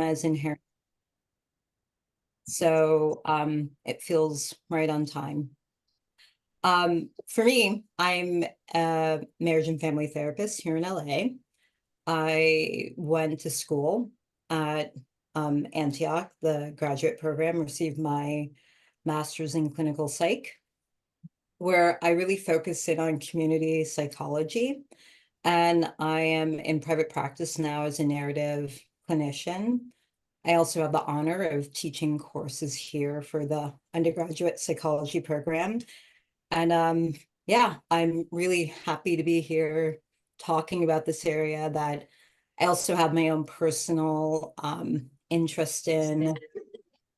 is inherent. So it feels right on time. For me, I'm a marriage and family therapist here in LA. I went to school at Antioch, the graduate program, received my master's in clinical psych, where I really focus in on community psychology. And I am in private practice now as a narrative clinician. I also have the honor of teaching courses here for the undergraduate psychology program. And yeah, I'm really happy to be here talking about this area that I also have my own personal interest in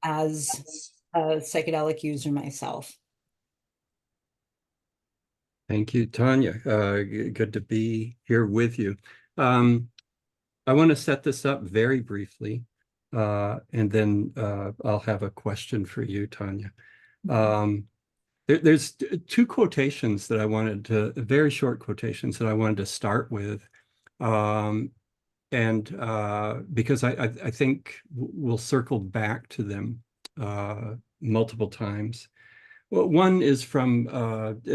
as a psychedelic user myself. Thank you, Tanya. Good to be here with you. I want to set this up very briefly, and then I'll have a question for you, Tanya. There's two quotations that I wanted to, very short quotations that I wanted to start with. Because I think we'll circle back to them multiple times. Well, one is from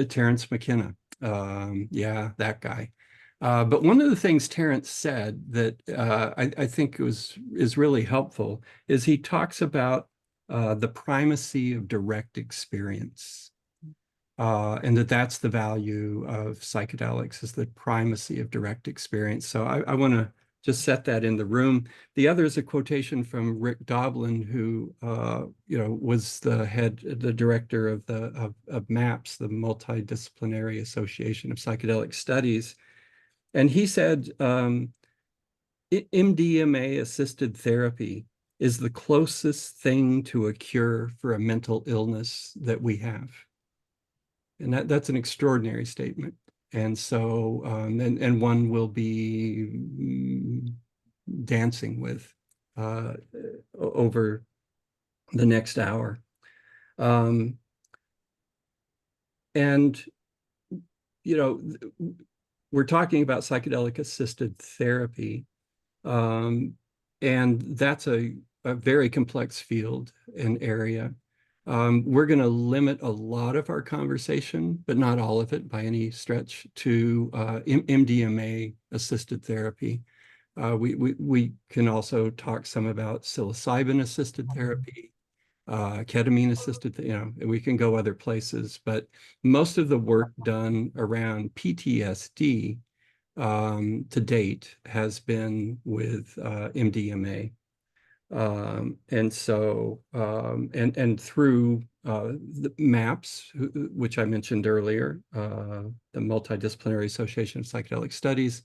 Terence McKenna. Yeah, that guy. But one of the things Terence said that I think is really helpful is he talks about the primacy of direct experience. And that's the value of psychedelics, is the primacy of direct experience. So I want to just set that in the room. The other is a quotation from Rick Doblin, who was the director of MAPS, the Multidisciplinary Association of Psychedelic Studies. And he said, MDMA-assisted therapy is the closest thing to a cure for a mental illness that we have. And that's an extraordinary statement. And so, and one will be dancing with over the next hour. And, we're talking about psychedelic assisted therapy. And that's a very complex field and area. We're going to limit a lot of our conversation, but not all of it by any stretch, to MDMA-assisted therapy. We can also talk some about psilocybin-assisted therapy, ketamine-assisted, we can go other places, but most of the work done around PTSD to date has been with MDMA. And through the MAPS, which I mentioned earlier, the Multidisciplinary Association of Psychedelic Studies,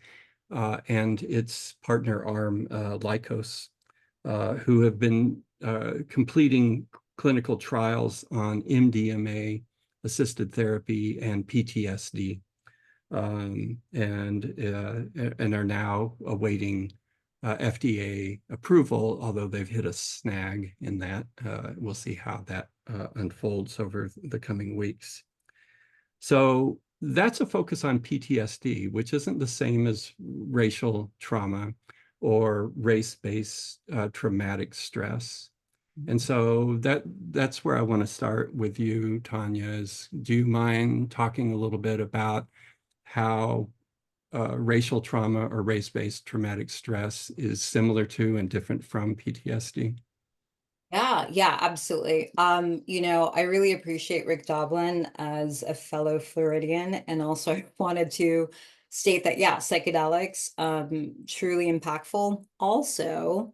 and its partner arm, Lykos, who have been completing clinical trials on MDMA-assisted therapy and PTSD, and are now awaiting FDA approval, although they've hit a snag in that. We'll see how that unfolds over the coming weeks. So that's a focus on PTSD, which isn't the same as racial trauma or race-based traumatic stress. And so that's where I want to start with you, Tanya, is do you mind talking a little bit about how racial trauma or race-based traumatic stress is similar to and different from PTSD? Yeah, absolutely. I really appreciate Rick Doblin as a fellow Floridian, and also I wanted to state that, yeah, psychedelics, truly impactful. Also,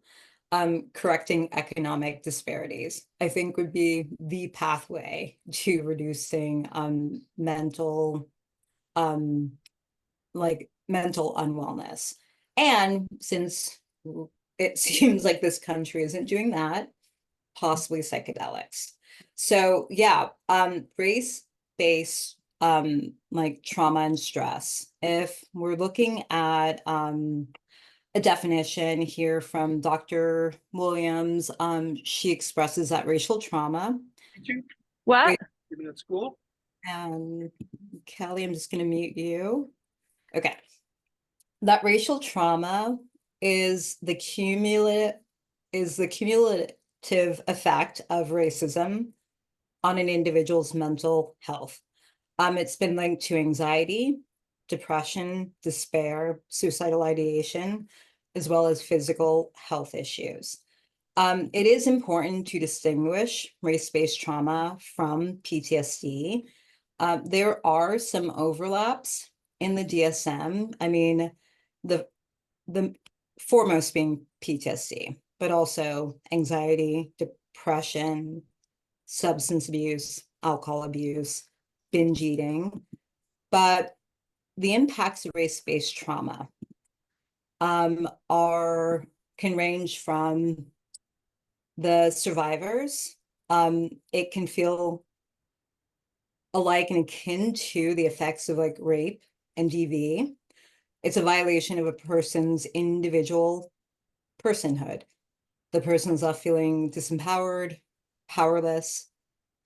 correcting economic disparities, I think would be the pathway to reducing mental unwellness. And since it seems like this country isn't doing that, possibly psychedelics. So yeah, race-based like trauma and stress. If we're looking at a definition here from Dr. Williams, she expresses that racial trauma. What? Even at school? And Kelly, I'm just going to mute you. Okay. That racial trauma is the cumulative is the cumulative effect of racism on an individual's mental health. It's been linked to anxiety, depression, despair, suicidal ideation, as well as physical health issues. It is important to distinguish race-based trauma from PTSD. There are some overlaps in the DSM. I mean, the foremost being PTSD, but also anxiety, depression, substance abuse, alcohol abuse, binge eating. But the impacts of race-based trauma are can range from the survivors. It can feel alike and akin to the effects of like rape and DV. It's a violation of a person's individual personhood. The person is left feeling disempowered, powerless.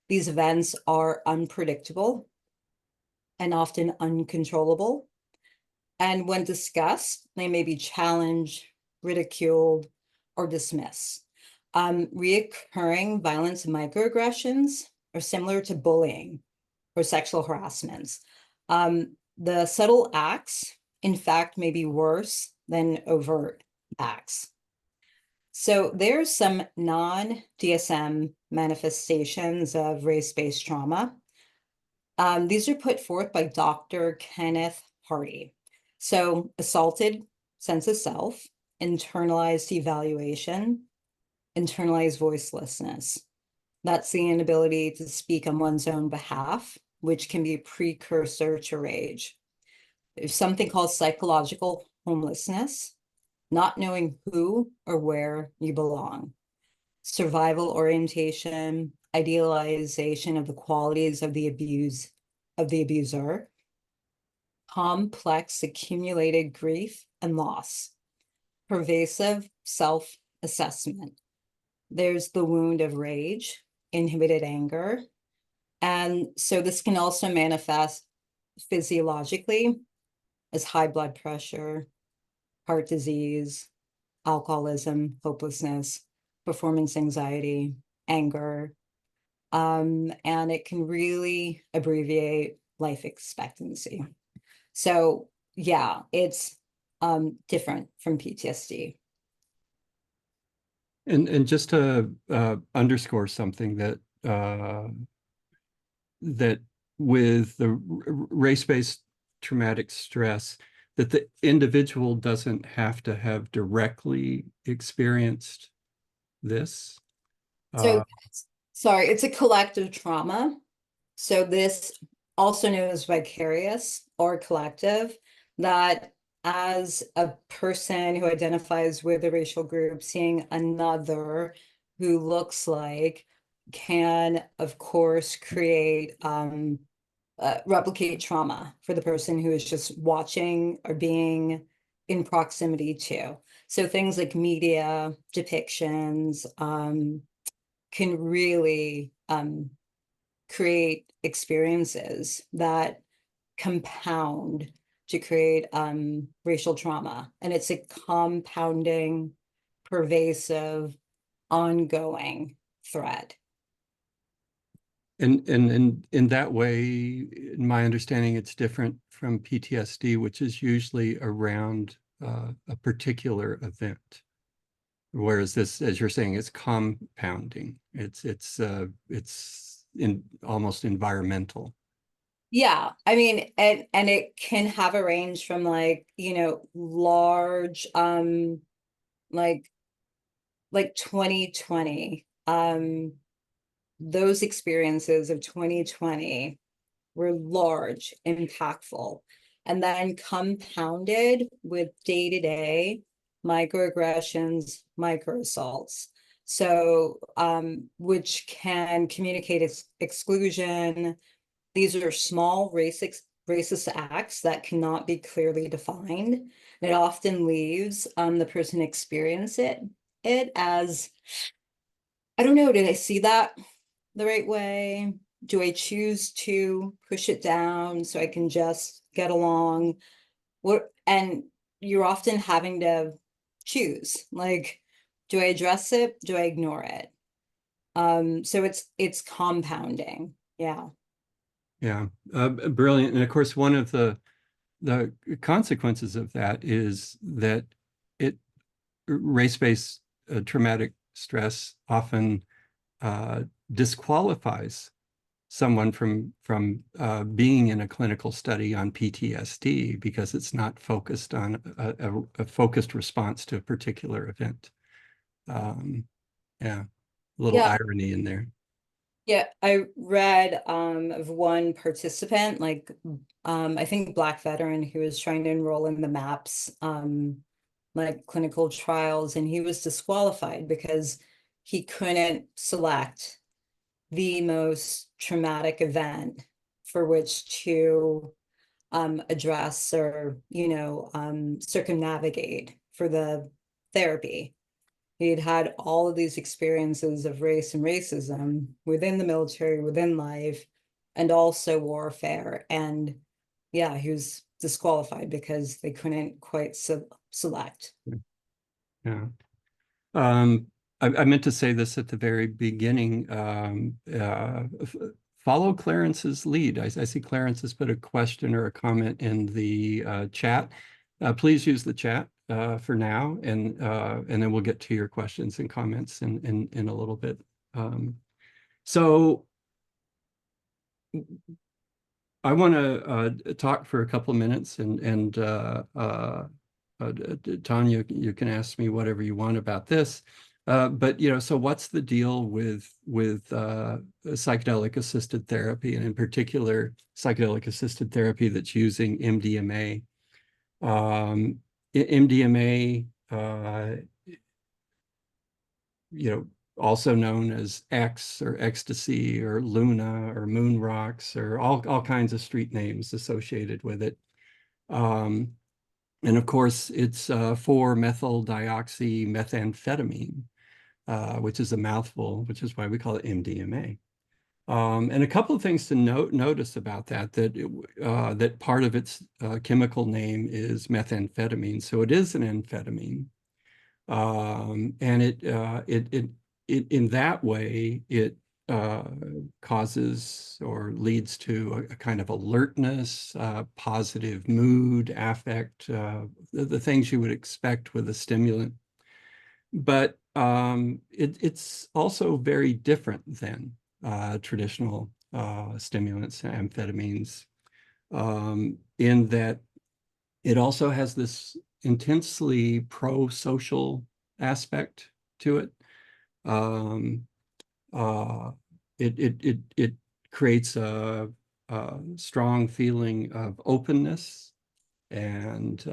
These events are unpredictable and often uncontrollable. And when discussed, they may be challenged, ridiculed, or dismissed. Reoccurring violence and microaggressions are similar to bullying or sexual harassments. The subtle acts, in fact, may be worse than overt acts. So there's some non-DSM manifestations of race-based trauma. These are put forth by Dr. Kenneth Hardy. So assaulted sense of self, internalized evaluation, internalized voicelessness. That's the inability to speak on one's own behalf, which can be a precursor to rage. There's something called psychological homelessness, not knowing who or where you belong. Survival orientation, idealization of the qualities of the abuser, complex accumulated grief and loss, pervasive self-assessment. There's the wound of rage, inhibited anger. And so this can also manifest physiologically as high blood pressure, heart disease, alcoholism, hopelessness, performance anxiety, anger, and it can really abbreviate life expectancy. So yeah, it's different from PTSD. And just to underscore something that that with the race-based traumatic stress, that the individual doesn't have to have directly experienced this. So sorry, it's a collective trauma. So this, also known as vicarious or collective, that as a person who identifies with a racial group, seeing another who looks like can, of course, create replicate trauma for the person who is just watching or being in proximity to. So things like media depictions can really create experiences that compound to create racial trauma. And it's a compounding, pervasive, ongoing threat. And in that way, in my understanding, it's different from PTSD, which is usually around a particular event. Whereas this, as you're saying, it's compounding. It's almost environmental. Yeah, I mean, and it can have a range from like, large like 2020. Those experiences of 2020 were large, impactful, and then compounded with day-to-day microaggressions, microassaults. So, which can communicate exclusion. These are small racist acts that cannot be clearly defined. It often leaves the person experience it as, I don't know, did I see that the right way? Do I choose to push it down so I can just get along? And you're often having to choose, like, Do I address it? Do I ignore it? So it's compounding. Yeah. Yeah, brilliant. And of course, one of the consequences of that is that it race-based traumatic stress often uh, disqualifies someone from being in a clinical study on PTSD because it's not focused on a focused response to a particular event. Um, yeah, a little Yeah. irony in there. Yeah, I read of one participant, like I think Black veteran who was trying to enroll in the MAPS like clinical trials, and he was disqualified because he couldn't select the most traumatic event for which to address or, circumnavigate for the therapy. He'd had all of these experiences of race and racism within the military, within life, and also warfare. And yeah, he was disqualified because they couldn't quite select. Yeah. Um, I meant to say this at the very beginning. Follow Clarence's lead. I see Clarence has put a question or a comment in the chat. Please use the chat for now, and then we'll get to your questions and comments in a little bit. So I want to talk for a couple of minutes, Tanya, you can ask me whatever you want about this. But so what's the deal with psychedelic assisted therapy, and in particular psychedelic assisted therapy that's using MDMA? MDMA, also known as X or ecstasy or Luna or moon rocks or all kinds of street names associated with it. And of course, it's 4-methyl-dioxymethamphetamine, which is a mouthful, which is why we call it MDMA. And a couple of things to notice about that part of its chemical name is methamphetamine, so it is an amphetamine. And it in that way, it causes or leads to a kind of alertness, positive mood, affect, the things you would expect with a stimulant. But it's also very different than traditional stimulants, amphetamines, in that it also has this intensely pro-social aspect to it. Um, uh, it creates a strong feeling of openness and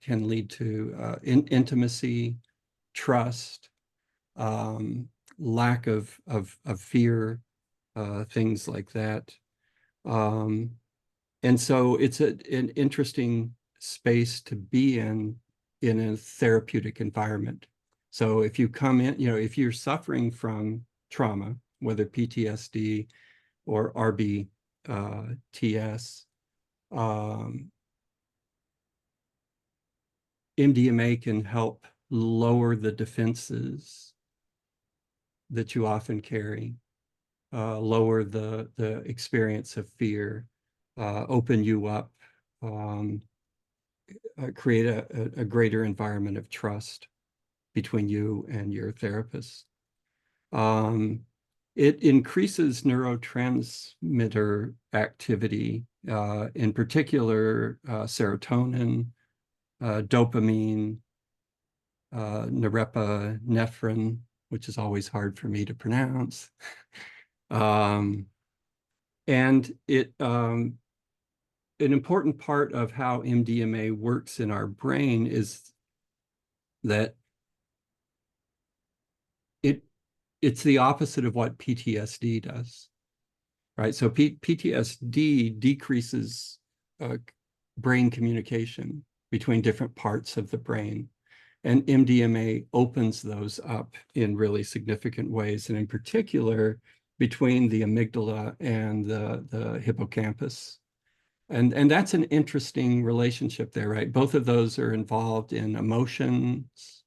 can lead to intimacy, trust, lack of fear, things like that. And so it's an interesting space to be in a therapeutic environment. So if you come in, if you're suffering from trauma, whether PTSD or RBTS, MDMA can help lower the defenses that you often carry, lower the experience of fear, open you up, create a greater environment of trust between you and your therapist. It increases neurotransmitter activity, in particular serotonin, dopamine, norepinephrine, which is always hard for me to pronounce. And an important part of how MDMA works in our brain is that it's the opposite of what PTSD does, right? So PTSD decreases brain communication between different parts of the brain, and MDMA opens those up in really significant ways, and in particular between the amygdala and the hippocampus. And that's an interesting relationship there, right? Both of those are involved in emotions,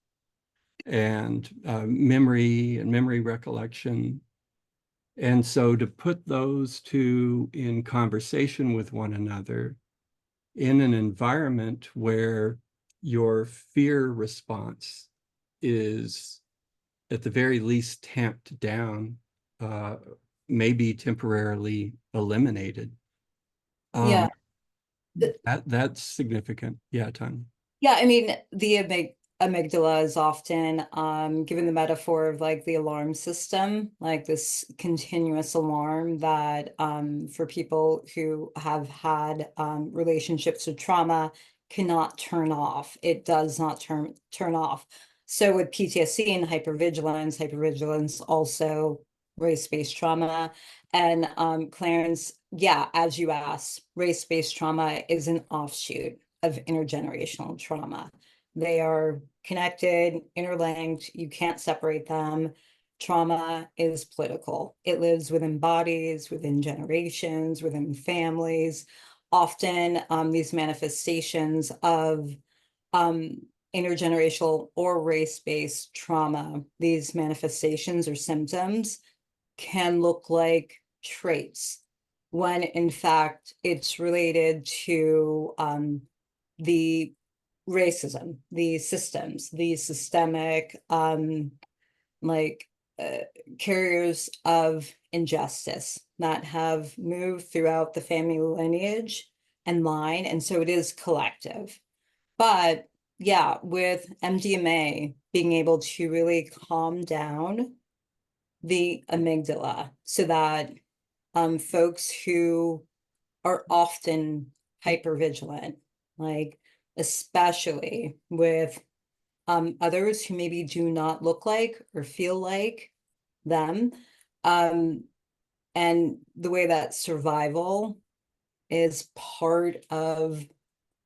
and memory and memory recollection. And so to put those two in conversation with one another in an environment where your fear response is at the very least tamped down, maybe temporarily eliminated. Yeah. That's significant. Yeah, Tanya. Yeah, I mean, the amygdala is often given the metaphor of like the alarm system, like this continuous alarm that for people who have had relationships with trauma cannot turn off. It does not turn off. So with PTSD and hypervigilance also race-based trauma. And Clarence, yeah, as you asked, race-based trauma is an offshoot of intergenerational trauma. They are connected, interlinked. You can't separate them. Trauma is political. It lives within bodies, within generations, within families. Often, these manifestations of um, intergenerational or race-based trauma, these manifestations or symptoms can look like traits when in fact it's related to the racism, the systems, the systemic like uh, carriers of injustice that have moved throughout the family lineage and line. And so it is collective. But yeah, with MDMA being able to really calm down the amygdala so that folks who are often hypervigilant, like especially with others who maybe do not look like or feel like them. Um, and the way that survival is part of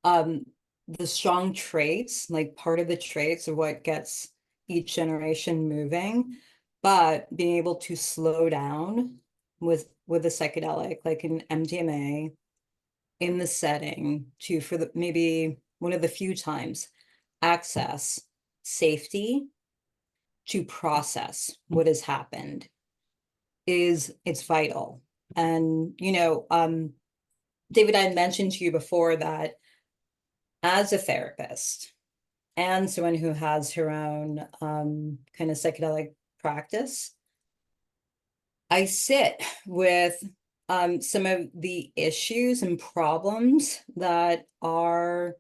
um, the strong traits, like part of the traits of what gets each generation moving, but being able to slow down with a psychedelic like an MDMA in the setting to for the maybe one of the few times access safety to process what has happened is it's vital. And David, I mentioned to you before that as a therapist and someone who has her own kind of psychedelic practice, I sit with some of the issues and problems that are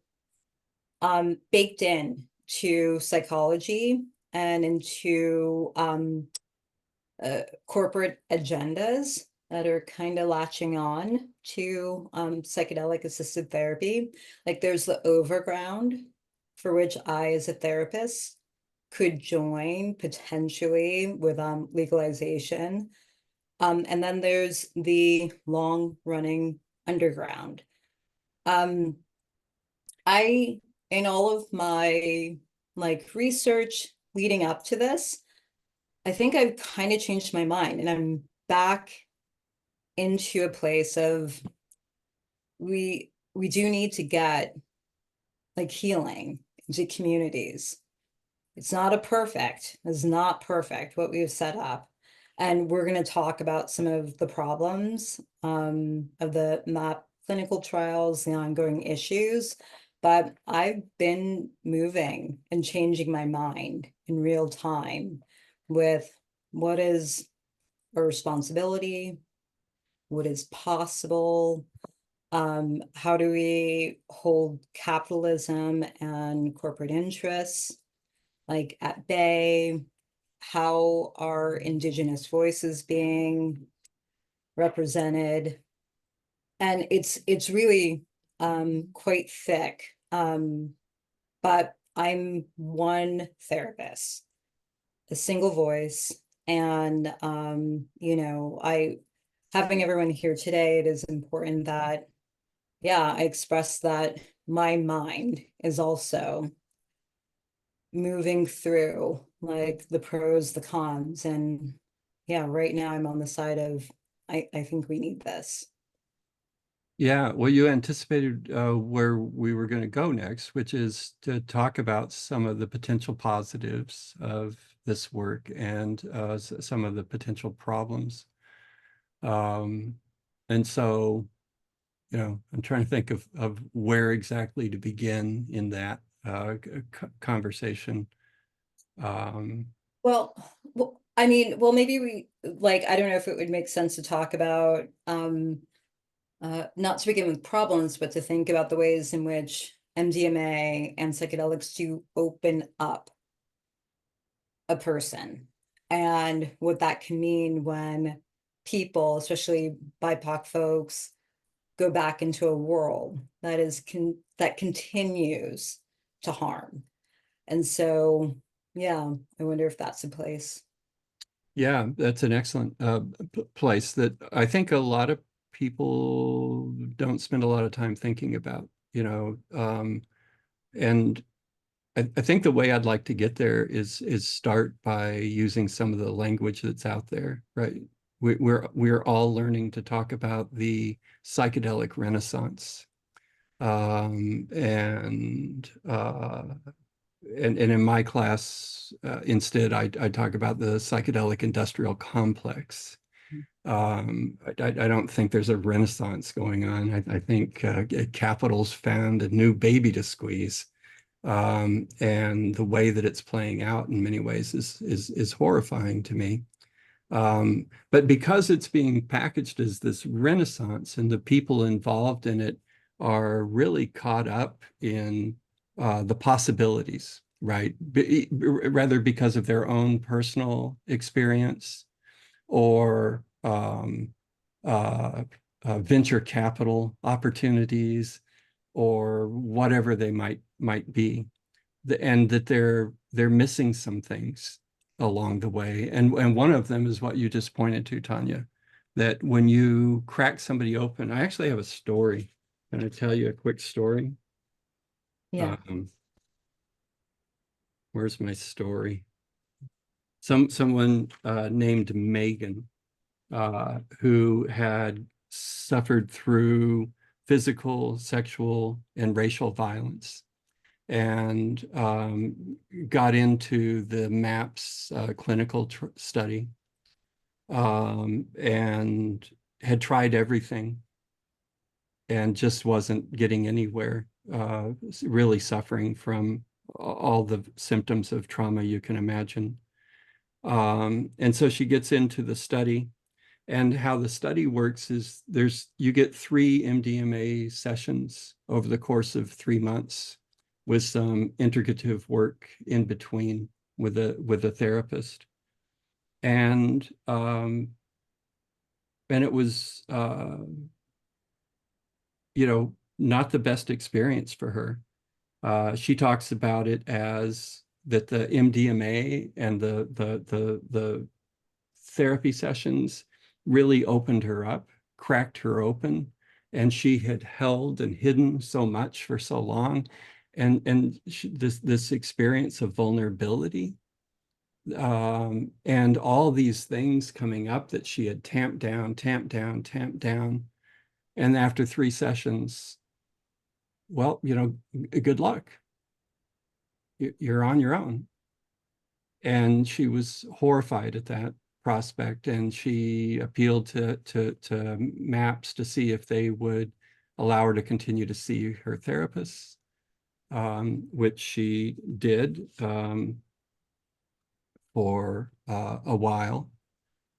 baked in to psychology and into corporate agendas that are kind of latching on to psychedelic assisted therapy. Like there's the overground for which I, as a therapist, could join potentially with legalization. And then there's the long running underground. Um, I, in all of my like research leading up to this, I think I've kind of changed my mind and I'm back into a place of we do need to get like healing into communities. It's not perfect what we've set up. And we're going to talk about some of the problems of the MAP clinical trials, the ongoing issues. But I've been moving and changing my mind in real time with what is a responsibility, what is possible, how do we hold capitalism and corporate interests like at bay? How are Indigenous voices being represented? And it's really quite thick. But I'm one therapist, a single voice, and I having everyone here today, it is important that yeah, I express that my mind is also moving through like the pros, the cons, and yeah, right now I'm on the side of I think we need this. Yeah, well, you anticipated where we were going to go next, which is to talk about some of the potential positives of this work and some of the potential problems. Um, and so, I'm trying to think of where exactly to begin in that conversation. Um, Well, I mean, well, maybe we like, I don't know if it would make sense to talk about, not to begin with problems, but to think about the ways in which MDMA and psychedelics do open up a person and what that can mean when people, especially BIPOC folks, go back into a world that that continues to harm. And so, yeah, I wonder if that's a place. yeah, that's an excellent place that I think a lot of people don't spend a lot of time thinking about, and I think the way I'd like to get there is start by using some of the language that's out there, right? We're all learning to talk about the psychedelic renaissance, and in my class, instead, I talk about the psychedelic industrial complex. I don't think there's a renaissance going on. I think capital's found a new baby to squeeze, and the way that it's playing out in many ways is horrifying to me. But because it's being packaged as this renaissance and the people involved in it are really caught up in the possibilities, right? Rather because of their own personal experience or uh, venture capital opportunities or whatever they might be, and that they're missing some things along the way. And one of them is what you just pointed to, Tanya, that when you crack somebody open, I actually have a story. Can I tell you a quick story? Yeah. Um, where's my story? Someone named Megan, who had suffered through physical, sexual, and racial violence, and got into the MAPS clinical study, and had tried everything and just wasn't getting anywhere, really suffering from all the symptoms of trauma you can imagine. And so she gets into the study. And how the study works is you get 3 MDMA sessions over the course of 3 months with some integrative work in between with a therapist. And it was not the best experience for her. She talks about it as that the MDMA and the therapy sessions really opened her up, cracked her open, and she had held and hidden so much for so long. And this experience of vulnerability, and all these things coming up that she had tamped down, tamped down, tamped down. And after 3 sessions, well, good luck. You're on your own. And she was horrified at that prospect, and she appealed to MAPS to see if they would allow her to continue to see her therapists, which she did, for a while.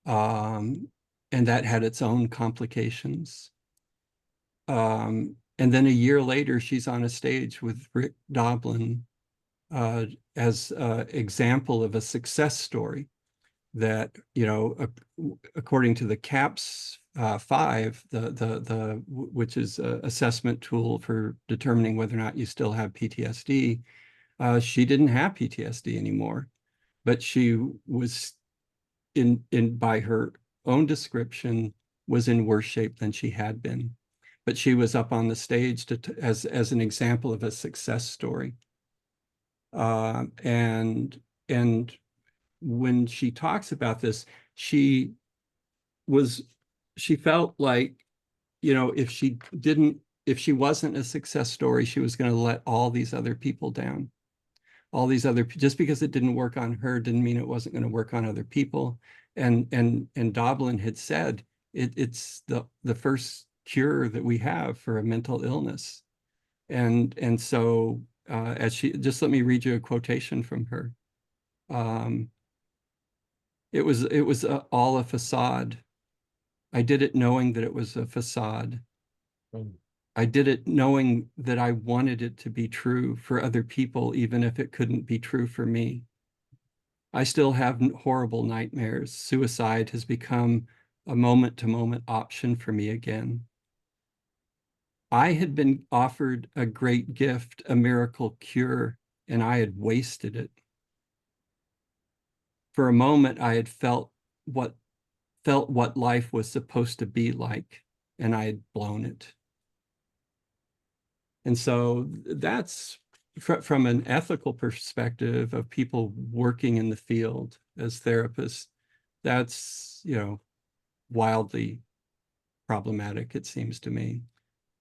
And that had its own complications. And then a year later, she's on a stage with Rick Doblin, as an example of a success story that, according to the CAPS 5, which is an assessment tool for determining whether or not you still have PTSD, she didn't have PTSD anymore, but she was by her own description, was in worse shape than she had been. But she was up on the stage as an example of a success story. And when she talks about this, she was she felt like if she wasn't a success story, she was going to let all these other people down. Just because it didn't work on her didn't mean it wasn't going to work on other people. And Doblin had said it's the first cure that we have for a mental illness. And so as she just let me read you a quotation from her. Um, it was all a facade. I did it knowing that it was a facade. I did it knowing that I wanted it to be true for other people, even if it couldn't be true for me. I still have horrible nightmares. Suicide has become a moment-to-moment option for me again. I had been offered a great gift, a miracle cure, and I had wasted it. For a moment, I had what felt what life was supposed to be like, and I had blown it. And so that's from an ethical perspective of people working in the field as therapists, that's, wildly problematic, it seems to me.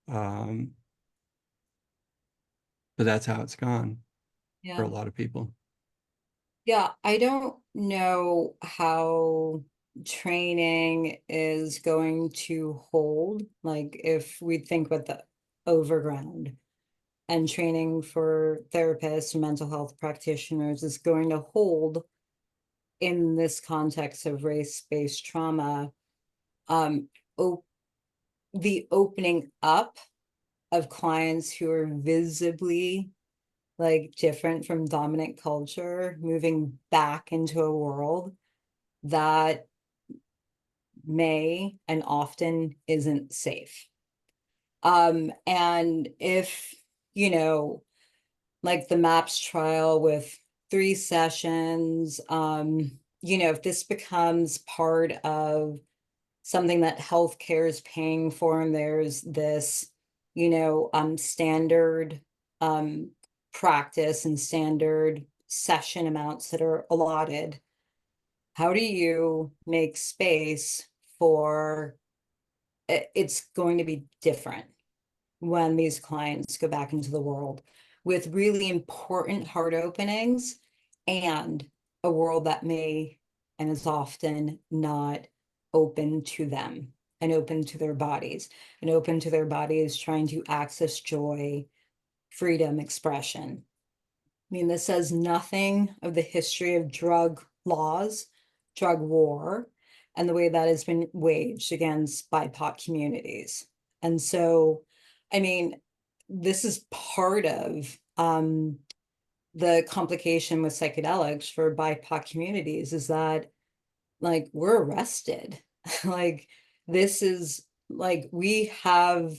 But that's how it's gone for a Yeah. lot of people. Yeah, I don't know how training is going to hold. Like, if we think about the overground and training for therapists and mental health practitioners is going to hold in this context of race-based trauma, um, op the opening up of clients who are visibly like different from dominant culture, moving back into a world that may and often isn't safe. And if, you know, like the MAPS trial with 3 sessions, if this becomes part of something that healthcare is paying for, and there's this, standard um, practice and standard session amounts that are allotted, how do you make space for it's going to be different when these clients go back into the world with really important heart openings and a world that may and is often not open to them and open to their bodies and open to their bodies trying to access joy, freedom, expression. I mean, this says nothing of the history of drug laws, drug war, and the way that has been waged against BIPOC communities. And so, I mean, this is part of the complication with psychedelics for BIPOC communities is that, like, we're arrested. Like, this is like we have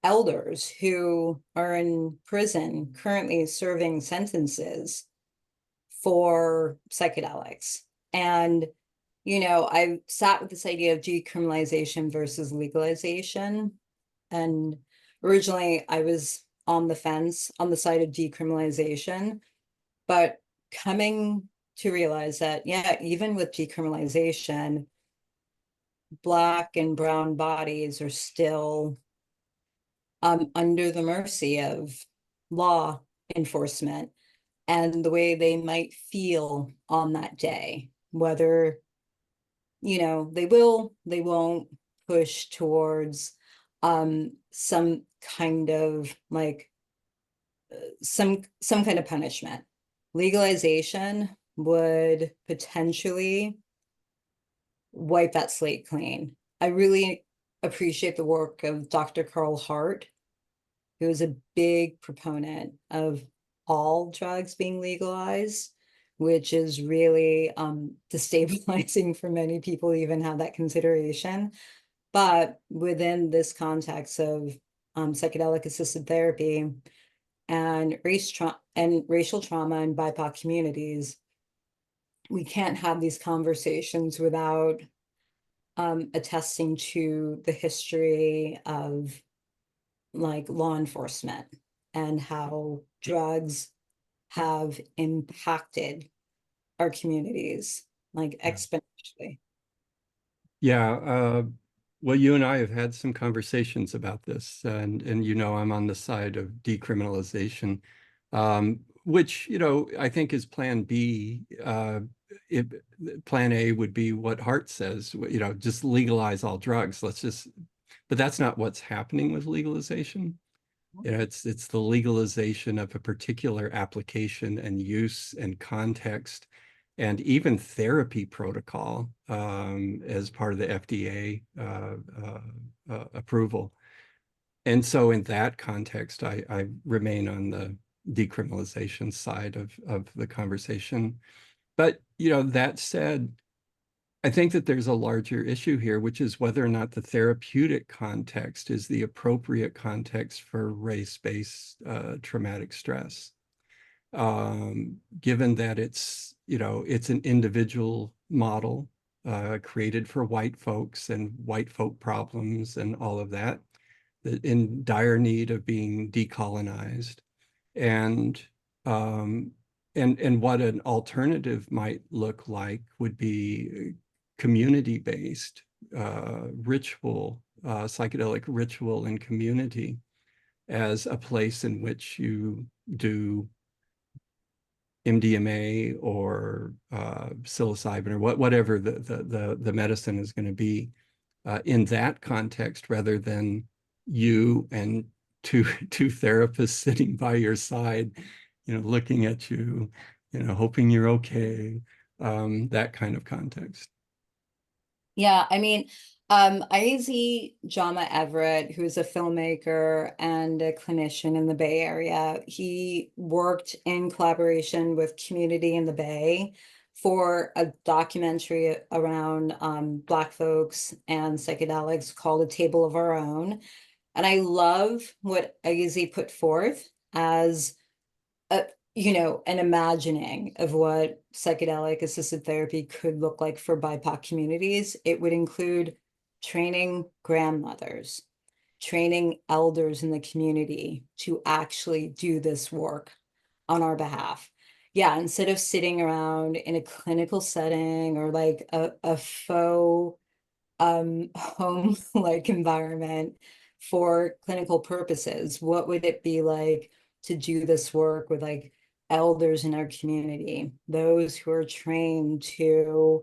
elders who are in prison currently serving sentences for psychedelics. And, I sat with this idea of decriminalization versus legalization. And originally I was on the fence on the side of decriminalization, but coming to realize that, yeah, even with decriminalization, Black and brown bodies are still under the mercy of law enforcement and the way they might feel on that day, whether, they won't push towards some kind of like some kind of punishment. Legalization would potentially wipe that slate clean. I really appreciate the work of Dr. Carl Hart, who is a big proponent of all drugs being legalized, which is really destabilizing for many people to even have that consideration. But within this context of psychedelic assisted therapy and racial trauma in BIPOC communities, we can't have these conversations without attesting to the history of like law enforcement and how drugs have impacted our communities like exponentially. Yeah. Well, you and I have had some conversations about this, and I'm on the side of decriminalization, which I think is Plan B. If Plan A would be what Hart says, just legalize all drugs. But that's not what's happening with legalization. It's the legalization of a particular application and use and context, and even therapy protocol as part of the FDA approval. And so, in that context, I remain on the decriminalization side of the conversation. But that said, I think that there's a larger issue here, which is whether or not the therapeutic context is the appropriate context for race-based traumatic stress. Given that it's an individual model created for white folks and white folk problems and all of that, that in dire need of being decolonized. And um, and what an alternative might look like would be community-based ritual, psychedelic ritual in community as a place in which you do MDMA or psilocybin or whatever the medicine is going to be in that context, rather than you and two therapists sitting by your side, looking at you, hoping you're okay, that kind of context. Yeah, I mean, Isaac Jama Everett, who's a filmmaker and a clinician in the Bay Area, he worked in collaboration with Community in the Bay for a documentary around Black folks and psychedelics called A Table of Our Own. And I love what Isaac put forth as a, an imagining of what psychedelic assisted therapy could look like for BIPOC communities. It would include training grandmothers, training elders in the community to actually do this work on our behalf. Yeah, instead of sitting around in a clinical setting or like a faux home like environment for clinical purposes, what would it be like to do this work with like elders in our community, those who are trained to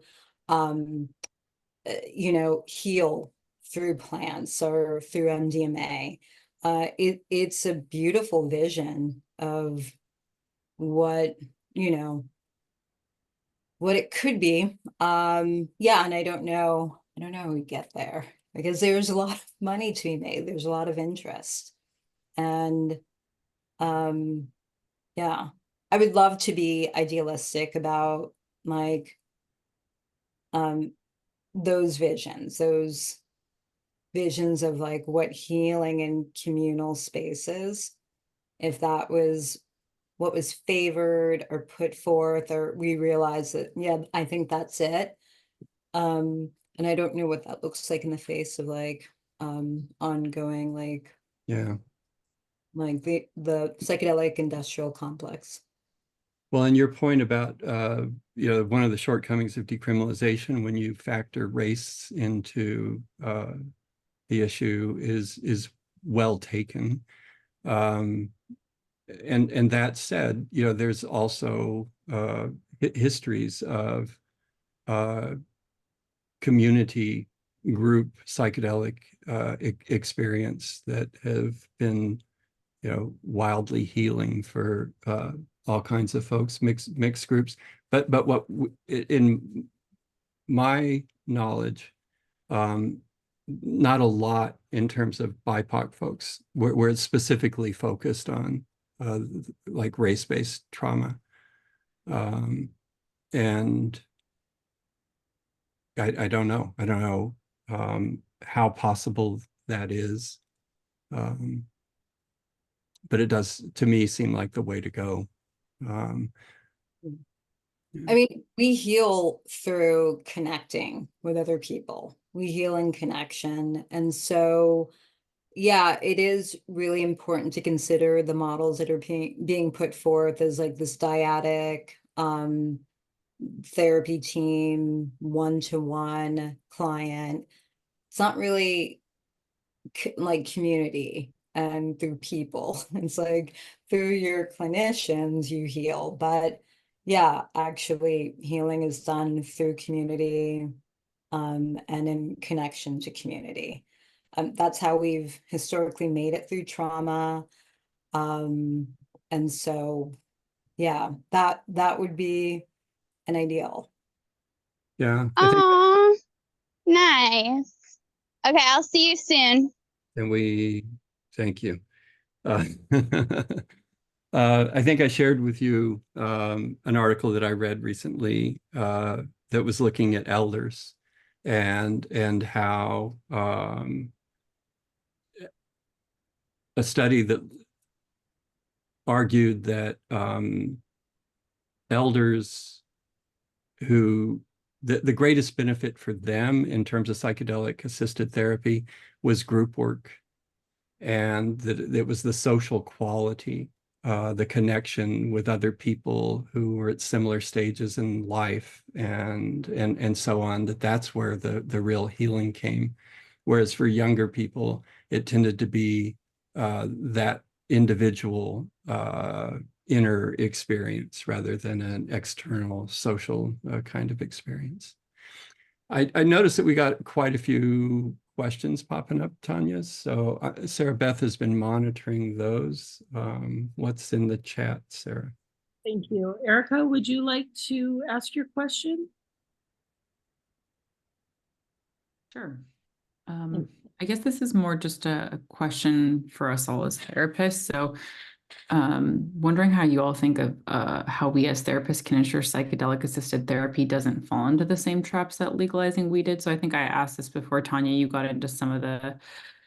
heal through plants or through MDMA? It's a beautiful vision of what you know what it could be. Yeah, and I don't know how we get there because there's a lot of money to be made. There's a lot of interest. And um, yeah, I would love to be idealistic about like um those visions of like what healing in communal spaces, if that was what was favored or put forth, or we realize that, yeah, I think that's it. And I don't know what that looks like in the face of like ongoing Yeah. like the psychedelic industrial complex. Well, and your point about one of the shortcomings of decriminalization when you factor race into the issue is well taken. Um, and that said, there's also histories of uh, community group psychedelic experience that have been, wildly healing for all kinds of folks, mixed groups. But what in my knowledge, um, not a lot in terms of BIPOC folks, where it's specifically focused on like race-based trauma. Um, and I don't know. I don't know how possible that is. Um, but it does, to me, seem like the way to go. Um, I mean, we heal through connecting with other people. We heal in connection. And so, yeah, it is really important to consider the models that are being put forth as like this dyadic therapy team, one-to-one client, it's not really like community and through people. It's like through your clinicians you heal. But yeah, actually healing is done through community, and in connection to community. That's how we've historically made it through trauma. Um, and so yeah, that would be an ideal. Yeah, I think, Oh, nice. Okay, I'll see you soon. and we thank you. Uh, I think I shared with you an article that I read recently that was looking at elders and how a study that argued that elders who the greatest benefit for them in terms of psychedelic assisted therapy was group work, and that it was the social quality, the connection with other people who were at similar stages in life, and so on, that's where the real healing came. Whereas for younger people, it tended to be that individual inner experience rather than an external social kind of experience. I noticed that we got quite a few questions popping up, Tanya. So Sarah Beth has been monitoring those. What's in the chat, Sarah? Thank you. Erica, would you like to ask your question? Sure. I guess this is more just a question for us all as therapists. So wondering how you all think of how we as therapists can ensure psychedelic assisted therapy doesn't fall into the same traps that legalizing weed did. So I think I asked this before, Tanya, you got into some of the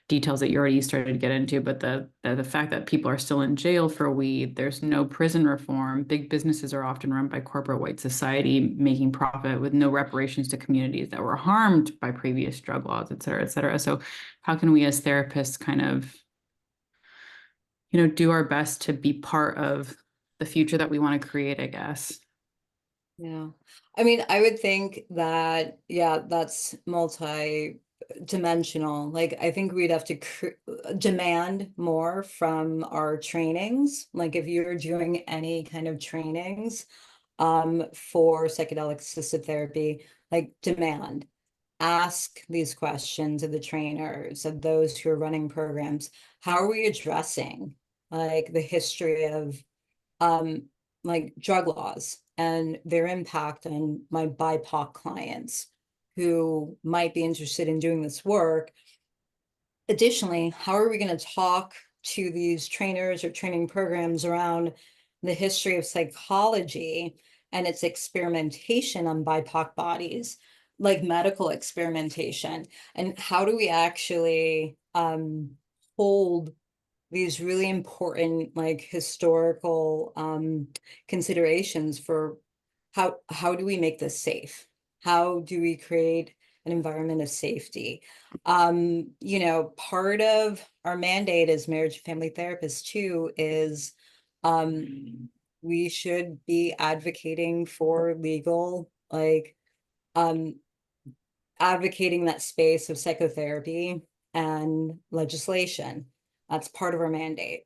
details that you already started to get into, but the fact that people are still in jail for weed, there's no prison reform, big businesses are often run by corporate white society making profit with no reparations to communities that were harmed by previous drug laws, et cetera, et cetera. So how can we as therapists kind of, do our best to be part of the future that we want to create, I guess? Yeah. I mean, I would think that, yeah, that's multi-dimensional. Like, I think we'd have to demand more from our trainings. Like, if you're doing any kind of trainings for psychedelic assisted therapy, like demand, ask these questions of the trainers, of those who are running programs. How are we addressing like the history of um, like drug laws and their impact on my BIPOC clients who might be interested in doing this work? Additionally, how are we going to talk to these trainers or training programs around the history of psychology and its experimentation on BIPOC bodies, like medical experimentation? And how do we actually hold these really important like historical considerations for how do we make this safe? How do we create an environment of safety? Part of our mandate as marriage and family therapists too is we should be advocating for legal, like advocating that space of psychotherapy and legislation. That's part of our mandate.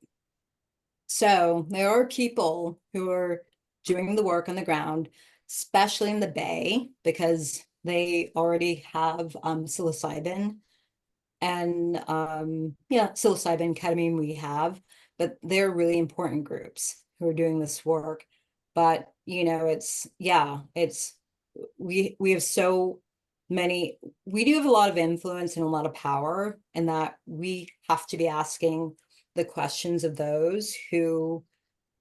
So there are people who are doing the work on the ground, especially in the Bay, because they already have psilocybin and psilocybin, ketamine we have, but they're really important groups who are doing this work. But we have so many, we do have a lot of influence and a lot of power, and that we have to be asking the questions of those who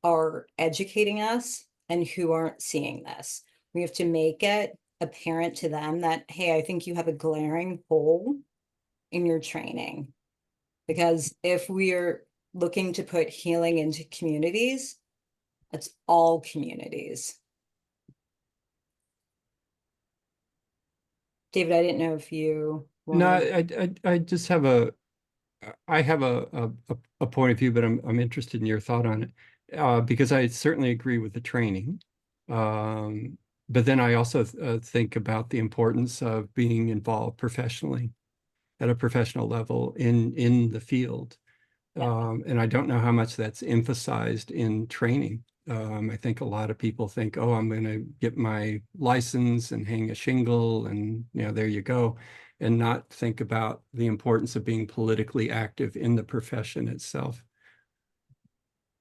are educating us and who aren't seeing this. We have to make it apparent to them that, hey, I think you have a glaring hole in your training. Because if we're looking to put healing into communities, it's all communities. David, I didn't know if you No, wanted. I just have a point of view, but I'm interested in your thought on it, because I certainly agree with the training. But then I also think about the importance of being involved professionally. at a professional level in the field. And I don't know how much that's emphasized in training. I think a lot of people think, oh, I'm going to get my license and hang a shingle and, you know, there you go, and not think about the importance of being politically active in the profession itself.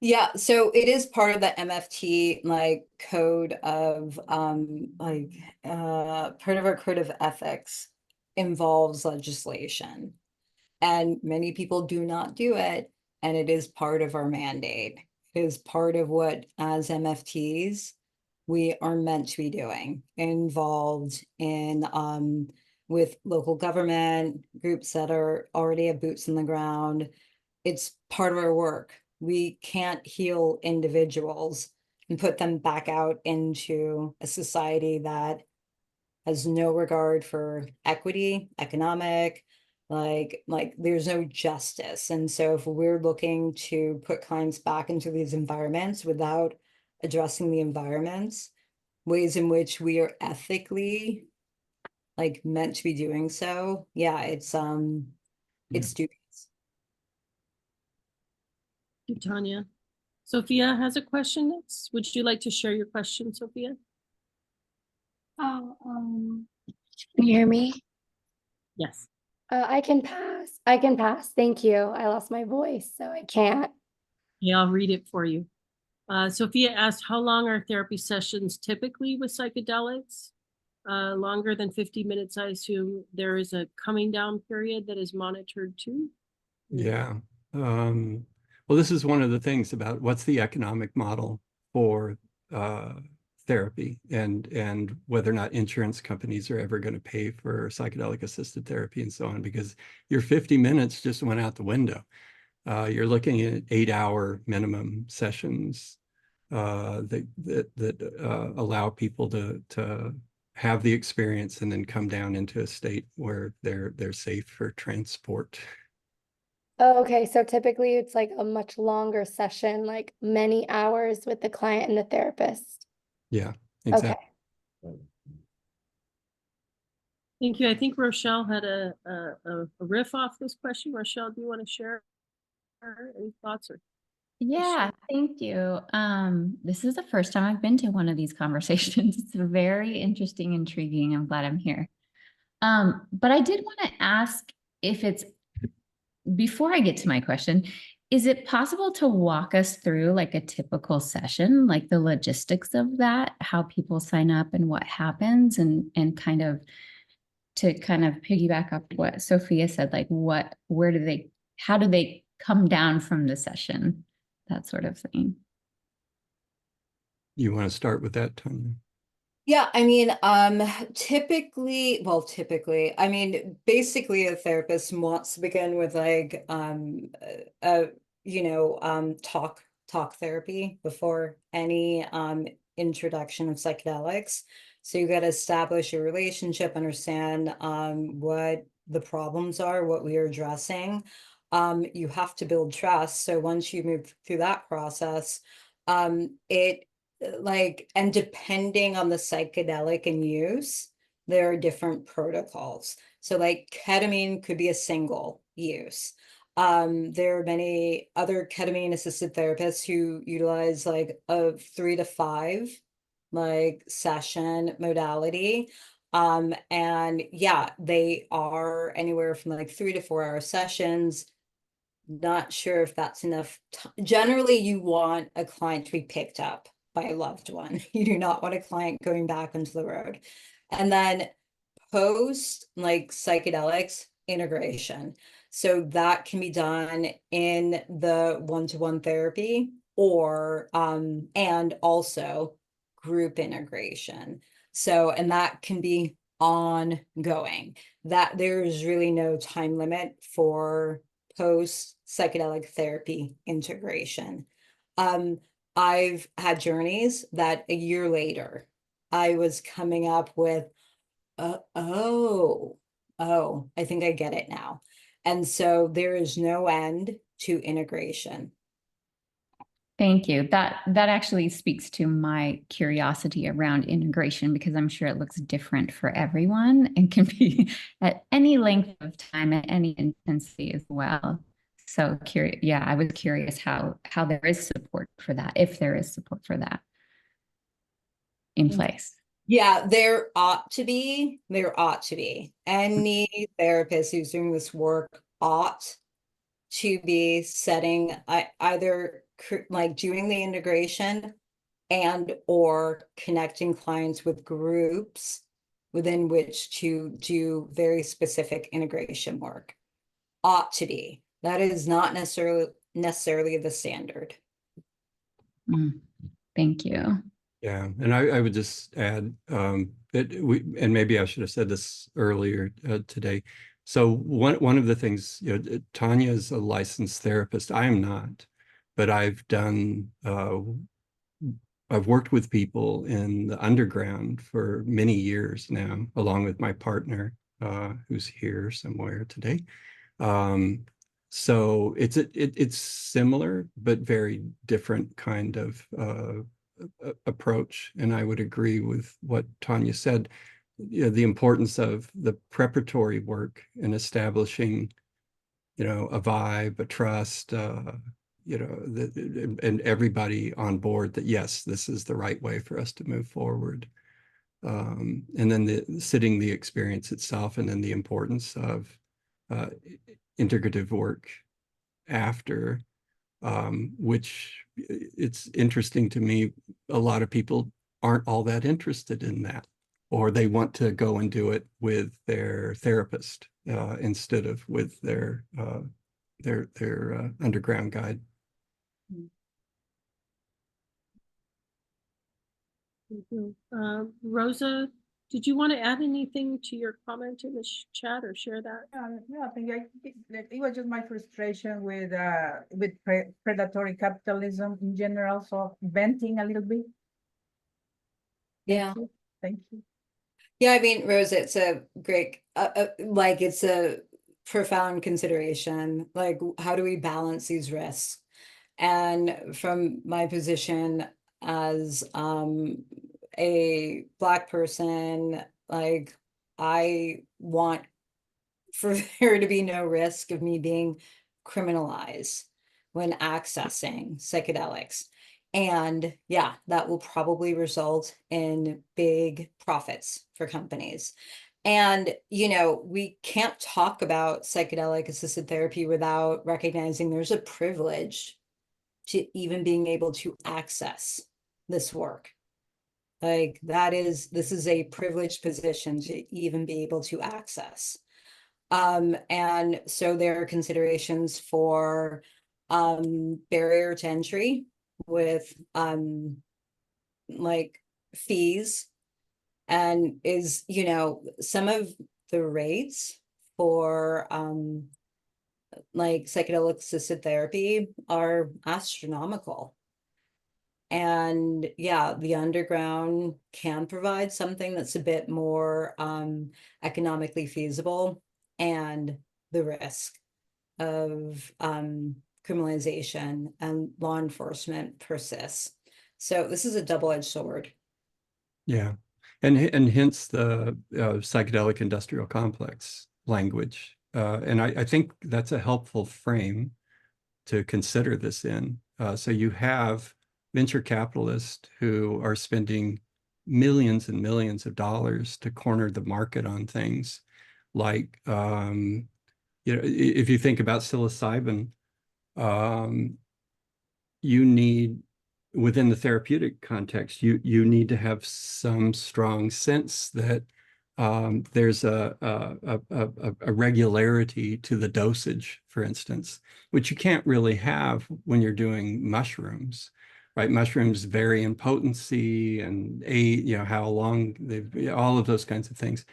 Yeah, so it is part of the MFT like code of part of our code of ethics involves legislation. And many people do not do it, and it is part of our mandate. It is part of what, as MFTs, we are meant to be doing, involved in with local government groups that are already have boots on the ground. It's part of our work. We can't heal individuals and put them back out into a society that has no regard for equity, economic, like there's no justice. And so if we're looking to put clients back into these environments without addressing the environments, ways in which we are ethically like meant to be doing so, yeah, it's dubious. Thank you, Tanya. Sophia has a question next. Would you like to share your question, Sophia? Oh, can you hear me? Yes. I can pass. I can pass. Thank you. I lost my voice, so I can't. Yeah, I'll read it for you. Sophia asked, how long are therapy sessions typically with psychedelics? Longer than 50 minutes, I assume there is a coming down period that is monitored too? Yeah. Well, this is one of the things about what's the economic model for therapy and whether or not insurance companies are ever going to pay for psychedelic assisted therapy and so on, because your 50 minutes just went out the window. You're looking at 8-hour minimum sessions that allow people to have the experience and then come down into a state where they're safe for transport. Oh, okay, so typically it's like a much longer session, like many hours with the client and the therapist. Yeah, Okay. exactly. Thank you. I think Rochelle had a riff off this question. Rochelle, do you want to share any thoughts or? Yeah, thank you. This is the first time I've been to one of these conversations. It's very interesting, intriguing. I'm glad I'm here. But I did want to ask if it's, before I get to my question, is it possible to walk us through like a typical session, like the logistics of that, how people sign up and what happens, and kind of to kind of piggyback up what Sophia said, like how do they come down from the session? That sort of thing. You want to start with that, Tanya? Yeah, I mean, typically, I mean, basically a therapist wants to begin with like, talk therapy before any, introduction of psychedelics. So you got to establish a relationship, understand, what the problems are, what we are addressing. You have to build trust. So once you move through that process, it like, and depending on the psychedelic in use, there are different protocols. So like ketamine could be a single use. There are many other ketamine assisted therapists who utilize like a 3 to 5 like session modality. And yeah, they are anywhere from like 3 to 4 hour sessions. Not sure if that's enough. Generally, you want a client to be picked up by a loved one. You do not want a client going back onto the road. And then post like psychedelics integration. So that can be done in the one-to-one therapy or and also group integration. So, and that can be ongoing. That there's really no time limit for post psychedelic therapy integration. I've had journeys that a year later, I was coming up with, oh, I think I get it now. And so there is no end to integration. Thank you. That actually speaks to my curiosity around integration, because I'm sure it looks different for everyone and can be at any length of time, at any intensity as well. So curious, yeah, I was curious how there is support for that, if there is support for that in place. Yeah, there ought to be. There ought to be. Any therapist who's doing this work ought to be setting either like doing the integration and or connecting clients with groups within which to do very specific integration work. Ought to be. That is not necessarily the standard. Thank you. Yeah, and I would just add and maybe I should have said this earlier today. So one of the things, Tanya is a licensed therapist. I am not, but I've worked with people in the underground for many years now, along with my partner, who's here somewhere today. So it's similar, but very different kind of approach. And I would agree with what Tanya said, the importance of the preparatory work in establishing, a vibe, a trust, and everybody on board that, yes, this is the right way for us to move forward. And then sitting the experience itself, and then the importance of integrative work after, which it's interesting to me, a lot of people aren't all that interested in that, or they want to go and do it with their therapist instead of with their underground guide. Thank you. Rosa, did you want to add anything to your comment in the chat or share that? No, I think it was just my frustration with predatory capitalism in general. So venting a little bit. Yeah. Thank you. Yeah, I mean, Rosa, it's a great, like, it's a profound consideration. Like, how do we balance these risks? And from my position as a Black person, like, I want for there to be no risk of me being criminalized when accessing psychedelics. And yeah, that will probably result in big profits for companies. And, we can't talk about psychedelic assisted therapy without recognizing there's a privilege to even being able to access this work. Like, this is a privileged position to even be able to access. And so there are considerations for barrier to entry with like fees, and some of the rates for like psychedelic assisted therapy are astronomical. And yeah, the underground can provide something that's a bit more economically feasible, and the risk of criminalization and law enforcement persists. So this is a double-edged sword. Yeah, and hence the psychedelic industrial complex language. And I think that's a helpful frame to consider this in. So you have venture capitalists who are spending millions and millions of dollars to corner the market on things like, if you think about psilocybin, you need, within the therapeutic context, you need to have some strong sense that there's a regularity to the dosage, for instance, which you can't really have when you're doing mushrooms, right? Mushrooms vary in potency and how long they've, all of those kinds of things.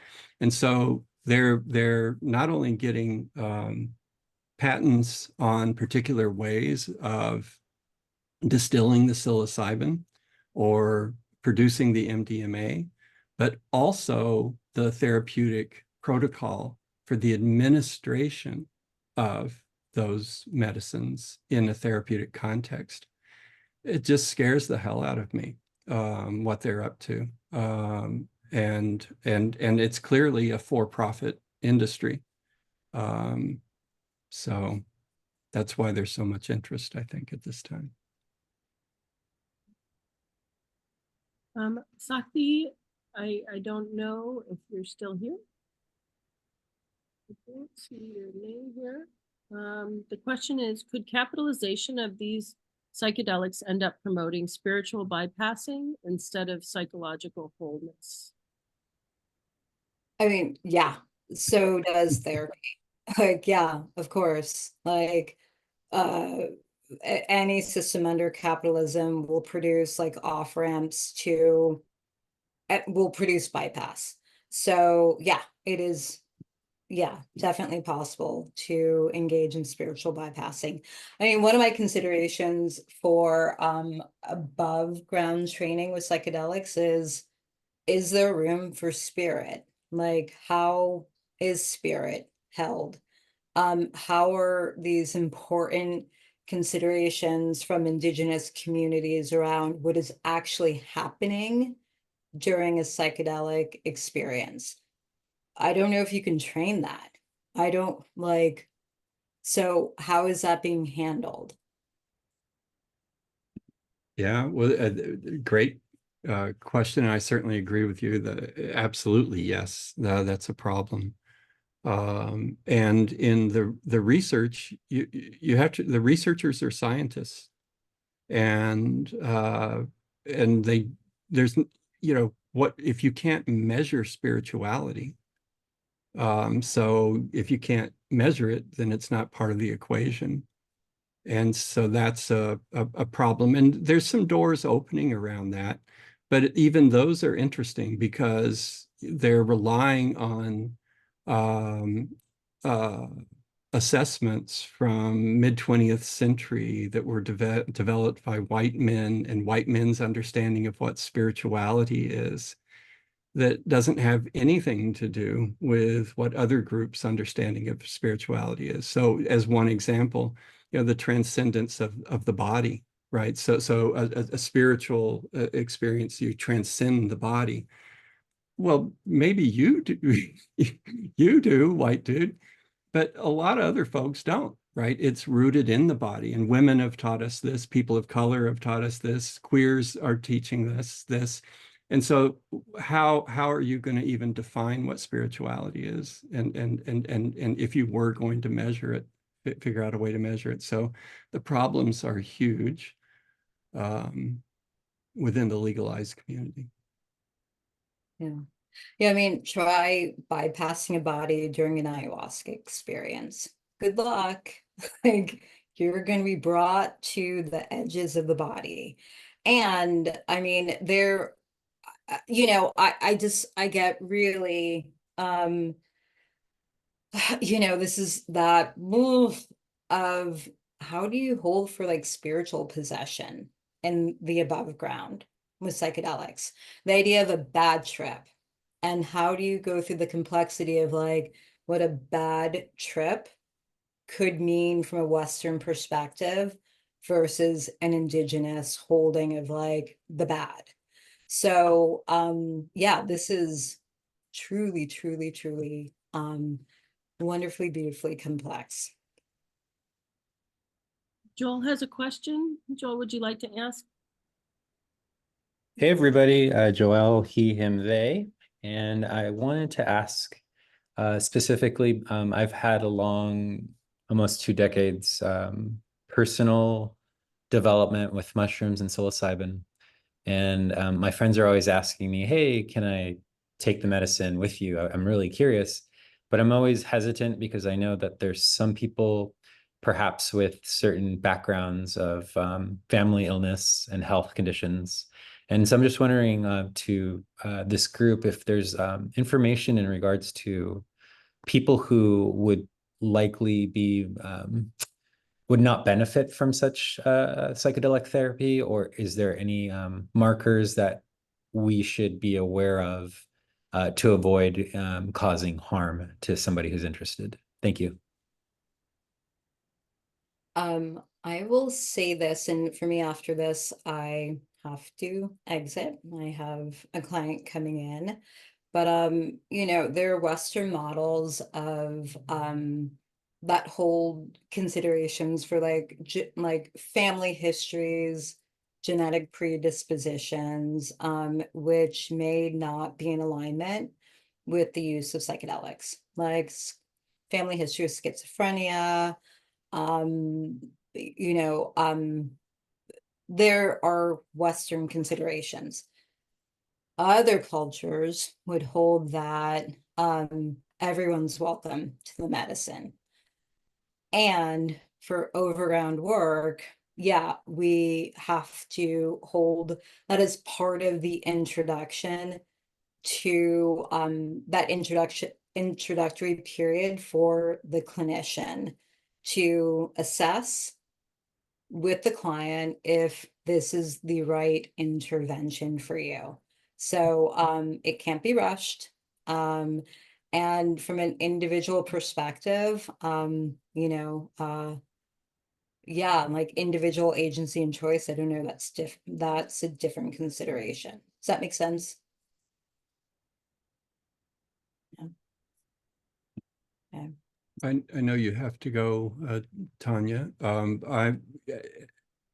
And so they're not only getting patents on particular ways of distilling the psilocybin or producing the MDMA, but also the therapeutic protocol for the administration of those medicines in a therapeutic context. it just scares the hell out of me, what they're up to. And it's clearly a for-profit industry. So that's why there's so much interest, I think, at this time. Sakti, I don't know if you're still here. I don't see your name here. The question is, could capitalization of these psychedelics end up promoting spiritual bypassing instead of psychological wholeness? I mean, yeah, so does therapy. Like, yeah, of course. Like, any system under capitalism will produce like off ramps to, will produce bypass. So yeah, it is, yeah, definitely possible to engage in spiritual bypassing. I mean, one of my considerations for above ground training with psychedelics is there room for spirit? Like, how is spirit held? How are these important considerations from indigenous communities around what is actually happening during a psychedelic experience? I don't know if you can train that. I don't like, so how is that being handled? Yeah, well, great question. I certainly agree with you that absolutely, yes, that's a problem. And in the research, you have to, the researchers are scientists, and there's, you know, what if you can't measure spirituality? So if you can't measure it, then it's not part of the equation. And so that's a problem. And there's some doors opening around that. But even those are interesting because they're relying on assessments from mid-20th century that were developed by white men and white men's understanding of what spirituality is, that doesn't have anything to do with what other groups' understanding of spirituality is. So as one example, you know, the transcendence of the body, right? So a spiritual experience, you transcend the body. Well, maybe you do, you do, white dude, but a lot of other folks don't, right? It's rooted in the body, and women have taught us this, people of color have taught us this, queers are teaching this. And so how are you going to even define what spirituality is? And if you were going to measure it, figure out a way to measure it. So the problems are huge within the legalized community. Yeah. Yeah, I mean, try bypassing a body during an ayahuasca experience. Good luck. Like, you're going to be brought to the edges of the body. And I mean, you know, I get really, you know, this is that move of how do you hold for like spiritual possession in the above ground with psychedelics? The idea of a bad trip, and how do you go through the complexity of like what a bad trip could mean from a Western perspective versus an indigenous holding of like the bad. So yeah, this is truly, truly, truly wonderfully, beautifully complex. Joel has a question. Joel, would you like to ask? Hey everybody, Joel, he, him, they, and I wanted to ask specifically, I've had a long, almost 2 decades, personal development with mushrooms and psilocybin. And my friends are always asking me, hey, can I take the medicine with you? I'm really curious, but I'm always hesitant because I know that there's some people perhaps with certain backgrounds of family illness and health conditions. And so I'm just wondering to this group if there's information in regards to people who would likely be would not benefit from such psychedelic therapy, or is there any markers that we should be aware of to avoid causing harm to somebody who's interested? Thank you. I will say this, and for me after this, I have to exit. I have a client coming in. But you know, there are Western models of that hold considerations for like like family histories, genetic predispositions, which may not be in alignment with the use of psychedelics, like family history of schizophrenia, um, you know, there are Western considerations. Other cultures would hold that everyone's welcome to the medicine. And for overground work, yeah, we have to hold that as part of the introduction to that introductory period for the clinician to assess with the client if this is the right intervention for you. So it can't be rushed. And from an individual perspective, you know, yeah, like individual agency and choice, I don't know, that's a different consideration. Does that make sense? Yeah. Yeah. I know you have to go, Tanya.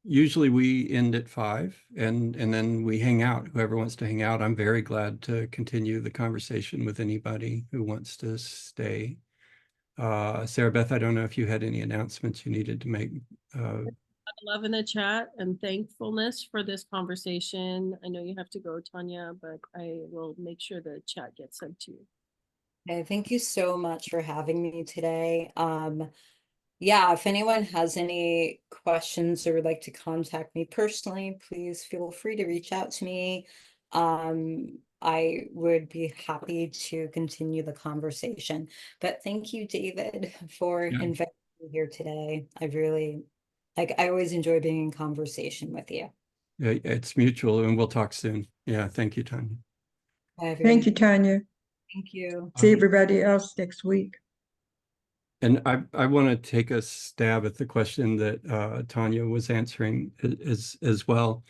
Usually we end at 5 and then we hang out. Whoever wants to hang out, I'm very glad to continue the conversation with anybody who wants to stay. Sarah Beth, I don't know if you had any announcements you needed to make. Love in the chat and thankfulness for this conversation. I know you have to go, Tanya, but I will make sure the chat gets sent to you. Okay, thank you so much for having me today. Yeah, if anyone has any questions or would like to contact me personally, please feel free to reach out to me. I would be happy to continue the conversation. But thank you, David, for inviting me here today. I really, like, I always enjoy being in conversation with you. Yeah, it's mutual, and we'll talk soon. Yeah, thank you, Tanya. Bye, everyone. Thank you, Tanya. Thank you. See everybody else next week. And I want to take a stab at the question that Tanya was answering as well.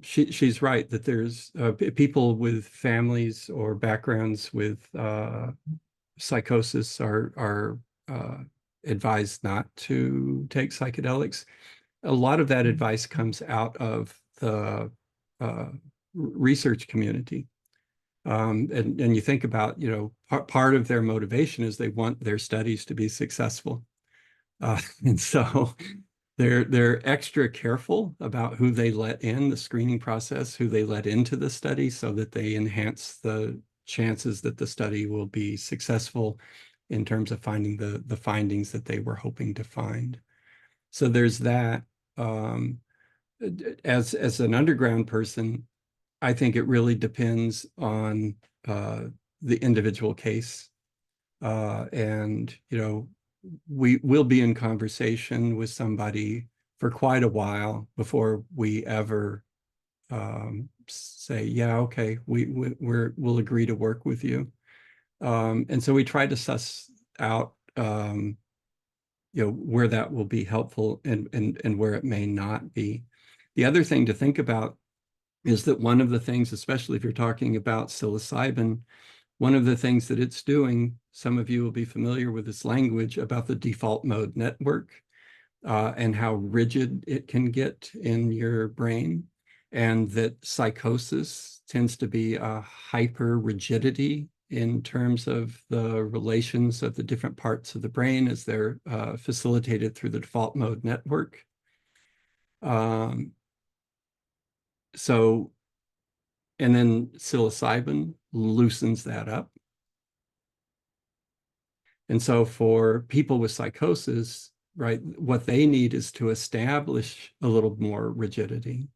She's right that there's people with families or backgrounds with psychosis are advised not to take psychedelics. A lot of that advice comes out of the research community. And you think about, you know, part of their motivation is they want their studies to be successful. And so they're extra careful about who they let in the screening process, who they let into the study, so that they enhance the chances that the study will be successful in terms of finding the findings that they were hoping to find. So there's that. As an underground person, I think it really depends on the individual case. And, you know, we will be in conversation with somebody for quite a while before we ever say, yeah, okay, we'll agree to work with you. And so we try to suss out, you know, where that will be helpful and where it may not be. The other thing to think about is that one of the things, especially if you're talking about psilocybin, one of the things that it's doing, some of you will be familiar with this language about the default mode network and how rigid it can get in your brain, and that psychosis tends to be a hyper rigidity in terms of the relations of the different parts of the brain as they're facilitated through the default mode network. So, and then psilocybin loosens that up. And so for people with psychosis, right, what they need is to establish a little more rigidity.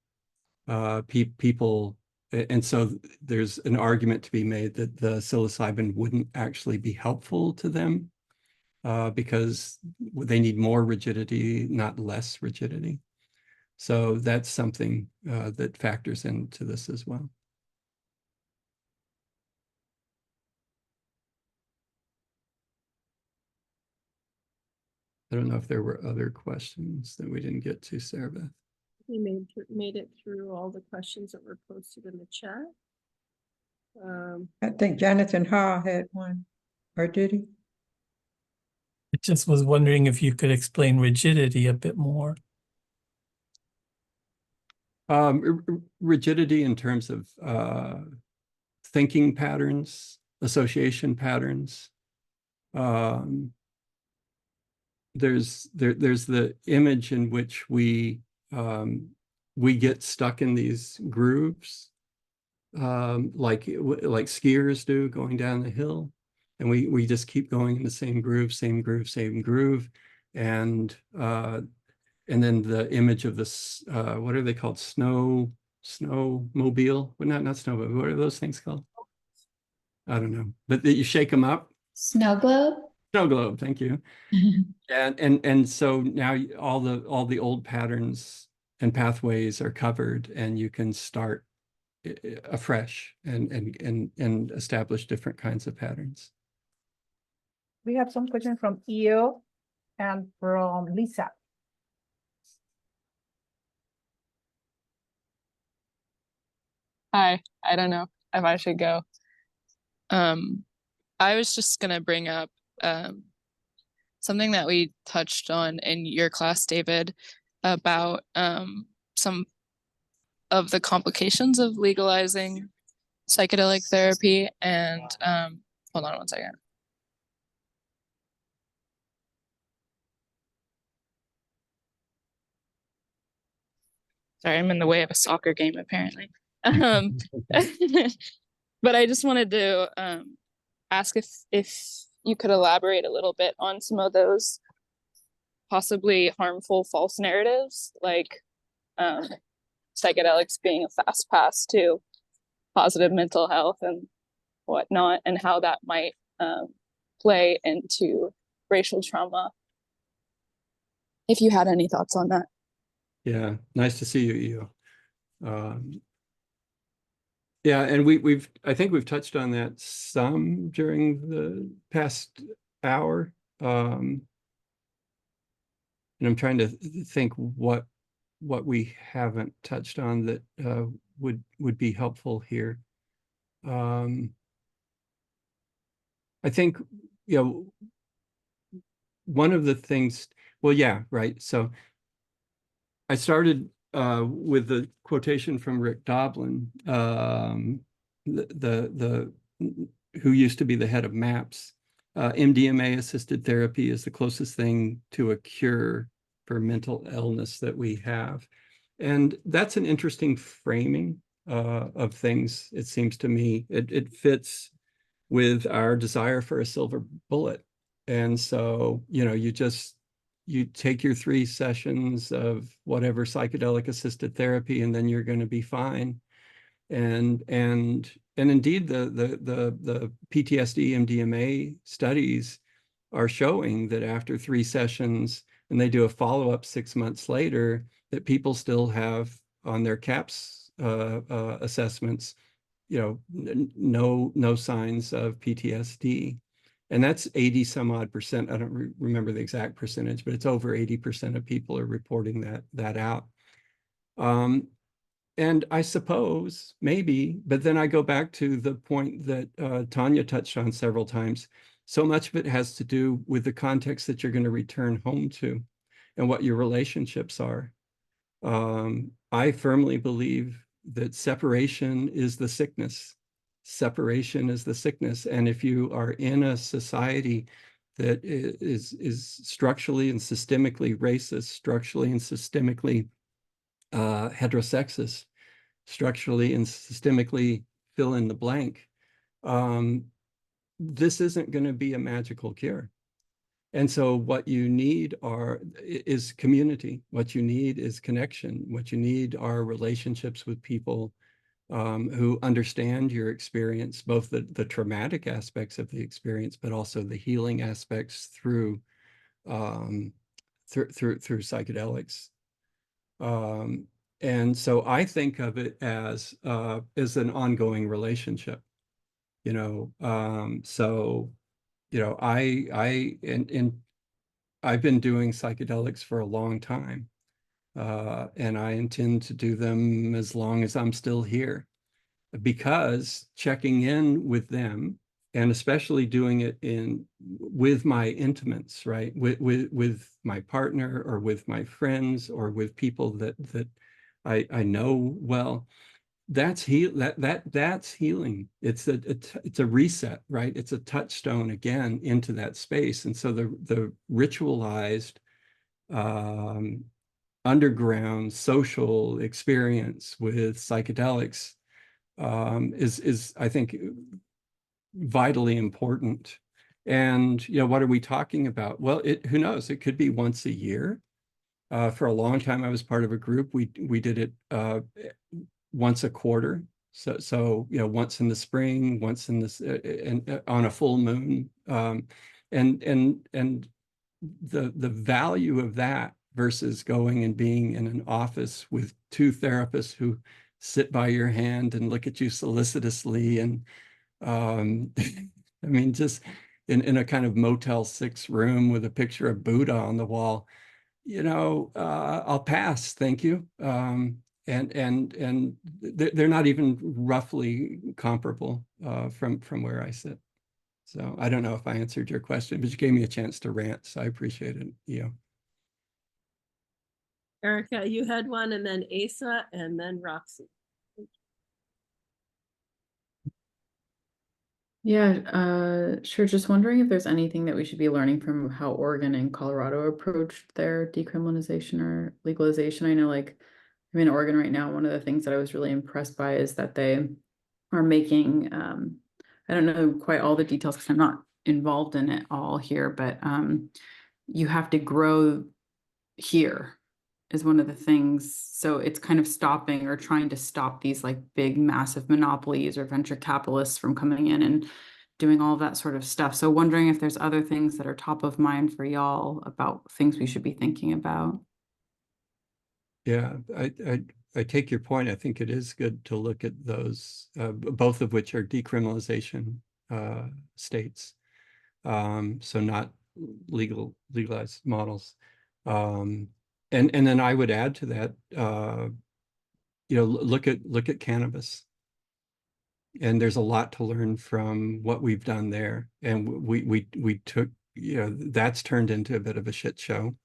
People, and so there's an argument to be made that the psilocybin wouldn't actually be helpful to them because they need more rigidity, not less rigidity. So that's something that factors into this as well. I don't know if there were other questions that we didn't get to, Sarah Beth. We made it through all the questions that were posted in the chat. I think Jonathan Hall had one, or did he? I just was wondering if you could explain rigidity a bit more. Rigidity in terms of thinking patterns, association patterns. There's the image in which we get stuck in these grooves, like skiers do going down the hill, and we just keep going in the same groove, same groove, same groove, and then the image of this, what are they called? Snowmobile? Well, not snowmobile. What are those things called? I don't know. But you shake them up. Snow globe? Snow globe. Thank you. And so now all the old patterns and pathways are covered, and you can start afresh and establish different kinds of patterns. We have some questions from Io and from Lisa. Hi, I don't know if I should go. I was just gonna bring up something that we touched on in your class, David, about some of the complications of legalizing psychedelic therapy. And hold on one second. Sorry, I'm in the way of a soccer game, apparently. But I just wanted to ask if you could elaborate a little bit on some of those possibly harmful false narratives, like psychedelics being a fast pass to positive mental health and whatnot, and how that might play into racial trauma. If you had any thoughts on that. Yeah, nice to see you, Io. Yeah, and I think we've touched on that some during the past hour. And I'm trying to think what we haven't touched on that would be helpful here. I think, one of the things, well, yeah, right. So I started with the quotation from Rick Doblin, who used to be the head of MAPS. MDMA-assisted therapy is the closest thing to a cure for mental illness that we have. And that's an interesting framing of things, it seems to me. It fits with our desire for a silver bullet. And so, you take your 3 sessions of whatever psychedelic assisted therapy, and then you're going to be fine. And indeed, the PTSD MDMA studies are showing that after 3 sessions, and they do a follow-up 6 months later, that people still have on their CAPS assessments, no signs of PTSD. And that's 80 some odd percent. I don't remember the exact percentage, but it's over 80% of people are reporting that out. And I suppose maybe, but then I go back to the point that Tanya touched on several times. So much of it has to do with the context that you're going to return home to and what your relationships are. I firmly believe that separation is the sickness. Separation is the sickness. And if you are in a society that is structurally and systemically racist, structurally and systemically heterosexist, structurally and systemically fill in the blank, this isn't going to be a magical cure. And so what you need is community. What you need is connection. What you need are relationships with people who understand your experience, both the traumatic aspects of the experience, but also the healing aspects through psychedelics. And so I think of it as an ongoing relationship, so I've been doing psychedelics for a long time, and I intend to do them as long as I'm still here, because checking in with them, and especially doing it with my intimates, right? With my partner, or with my friends, or with people that I know well. That's that's healing. It's a reset, right? It's a touchstone again into that space. And so the ritualized underground social experience with psychedelics is I think vitally important. And what are we talking about? Well, who knows? It could be once a year. For a long time, I was part of a group. We did it once a quarter. So once in the spring, once in this, and on a full moon. And the value of that versus going and being in an office with two therapists who sit by your hand and look at you solicitously, and I mean, just in a kind of Motel 6 room with a picture of Buddha on the wall, I'll pass, thank you. And they're not even roughly comparable from where I sit. So I don't know if I answered your question, but you gave me a chance to rant, so I appreciate it. Erica, you had one, and then Asa, and then Roxy. Yeah, sure. Just wondering if there's anything that we should be learning from how Oregon and Colorado approached their decriminalization or legalization. I know, like, I'm in Oregon right now. One of the things that I was really impressed by is that they are making, I don't know quite all the details because I'm not involved in it all here, but you have to grow here is one of the things. So it's kind of stopping or trying to stop these like big, massive monopolies or venture capitalists from coming in and doing all of that sort of stuff. So wondering if there's other things that are top of mind for y'all about things we should be thinking about. Yeah, I take your point. I think it is good to look at those, both of which are decriminalization states. So not legalized models. And then I would add to that, look at cannabis. And there's a lot to learn from what we've done there. And we took, that's turned into a bit of a shit show.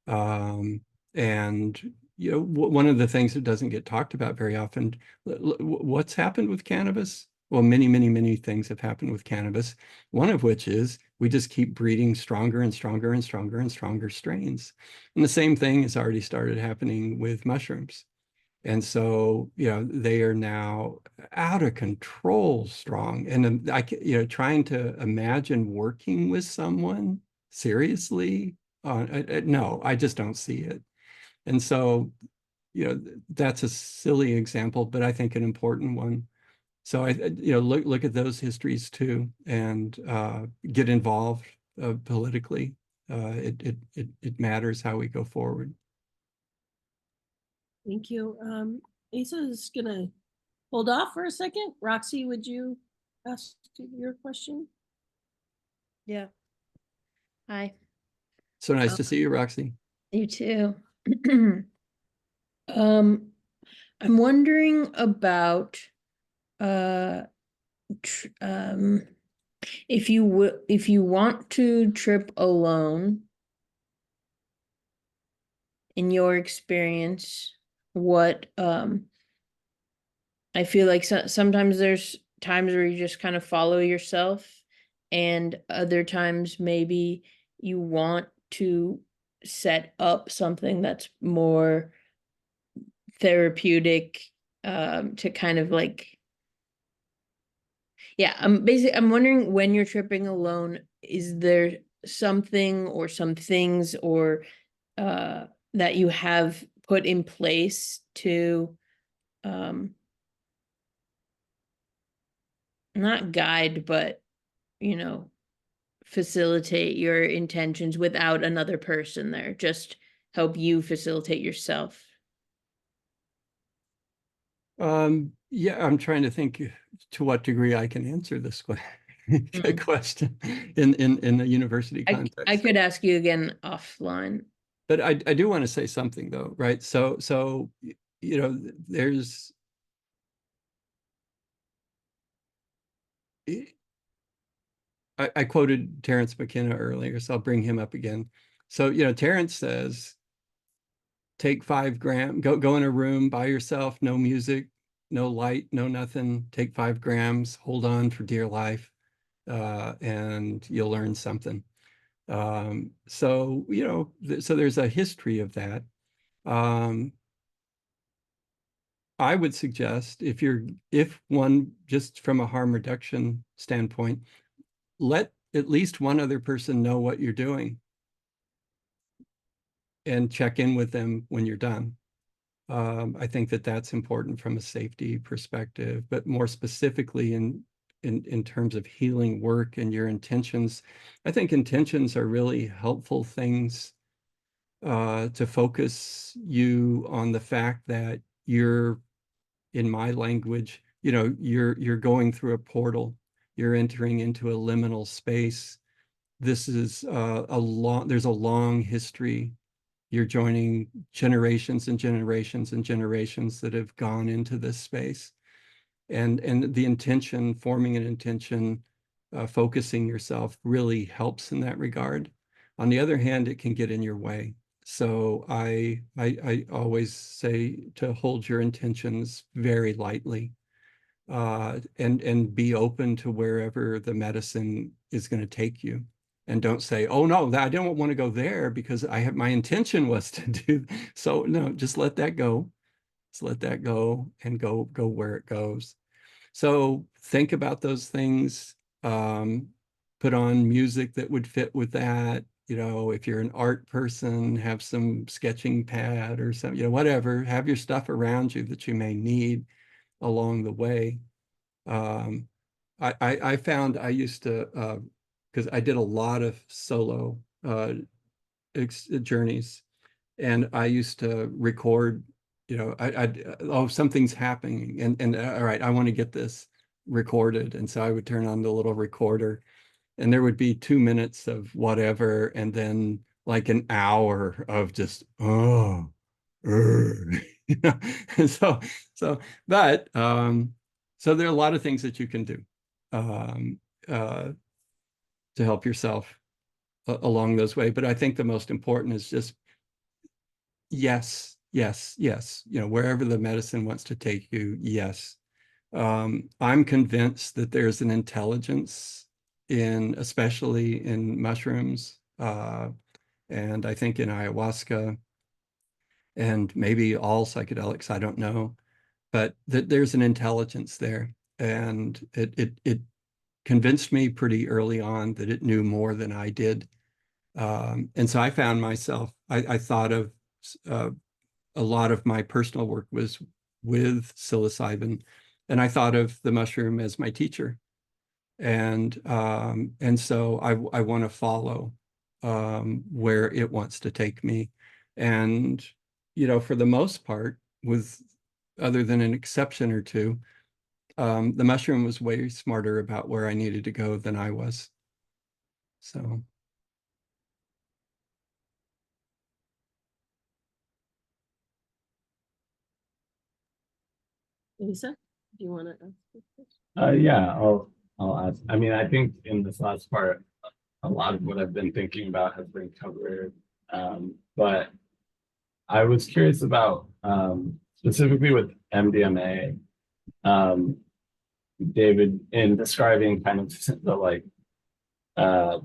And one of the things that doesn't get talked about very often, what's happened with cannabis? Well, many things have happened with cannabis. One of which is we just keep breeding stronger and stronger and stronger and stronger strains. And the same thing has already started happening with mushrooms. And so, they are now out of control strong. And trying to imagine working with someone seriously, no, I just don't see it. And so, that's a silly example, but I think an important one. So look at those histories too, and get involved politically. It matters how we go forward. Thank you. Asa is gonna hold off for a second. Roxy, would you ask your question? Yeah. Hi. So nice to see you, Roxy. You too. I'm wondering about if you want to trip alone, in your experience, what I feel like sometimes there's times where you just kind of follow yourself, and other times maybe you want to set up something that's more therapeutic, to kind of like, yeah, I'm wondering, when you're tripping alone, is there something or some things or that you have put in place to not guide, but facilitate your intentions without another person there, just help you facilitate yourself? Yeah, I'm trying to think to what degree I can answer this question. Good question in a university context. I could ask you again offline. But I do want to say something though, right? So you know, there's I quoted Terence McKenna earlier, so I'll bring him up again. So, you know, Terence says, take 5 grams, go in a room by yourself, no music, no light, no nothing, take 5 grams, hold on for dear life, and you'll learn something. So, you know, so there's a history of that. I would suggest if one, just from a harm reduction standpoint, let at least one other person know what you're doing and check in with them when you're done. I think that that's important from a safety perspective, but more specifically in terms of healing work and your intentions, I think intentions are really helpful things to focus you on the fact that you're, in my language, you know, you're going through a portal. You're entering into a liminal space. This is there's a long history. You're joining generations and generations and generations that have gone into this space. And the intention, forming an intention, focusing yourself really helps in that regard. On the other hand, it can get in your way. So I always say to hold your intentions very lightly. And be open to wherever the medicine is going to take you. And don't say, oh no, I don't want to go there because my intention was to do. So no, just let that go. Just let that go and go where it goes. So think about those things. Put on music that would fit with that. You know, if you're an art person, have some sketching pad or some, you know, whatever. Have your stuff around you that you may need along the way. I found I used to, because I did a lot of solo journeys, and I used to record, you know, oh, something's happening, and all right, I want to get this recorded. And so I would turn on the little recorder, and there would be 2 minutes of whatever, and then like an hour of just, oh, you know? But so there are a lot of things that you can do to help yourself along those ways. But I think the most important is just yes, yes, yes. You know, wherever the medicine wants to take you, yes. I'm convinced that there's an intelligence especially in mushrooms, and I think in ayahuasca, and maybe all psychedelics, I don't know, but that there's an intelligence there. And it convinced me pretty early on that it knew more than I did. And so I found myself, I thought of a lot of my personal work was with psilocybin, and I thought of the mushroom as my teacher. And so I want to follow where it wants to take me. And, you know, for the most part, other than an exception or two, the mushroom was way smarter about where I needed to go than I was. So. Lisa, do you want to ask this question? Yeah, I'll ask. I mean, I think in this last part, a lot of what I've been thinking about has been covered. But I was curious about specifically with MDMA, David, in describing kind of the like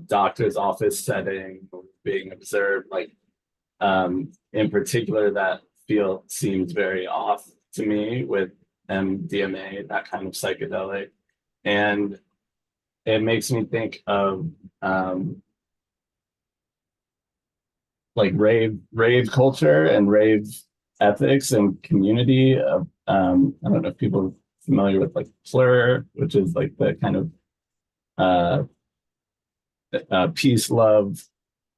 doctor's office setting being observed, like in particular, that field seems very off to me with MDMA, that kind of psychedelic. And it makes me think of like rave culture and rave ethics and community of I don't know if people are familiar with like Plur, which is like the kind of peace, love,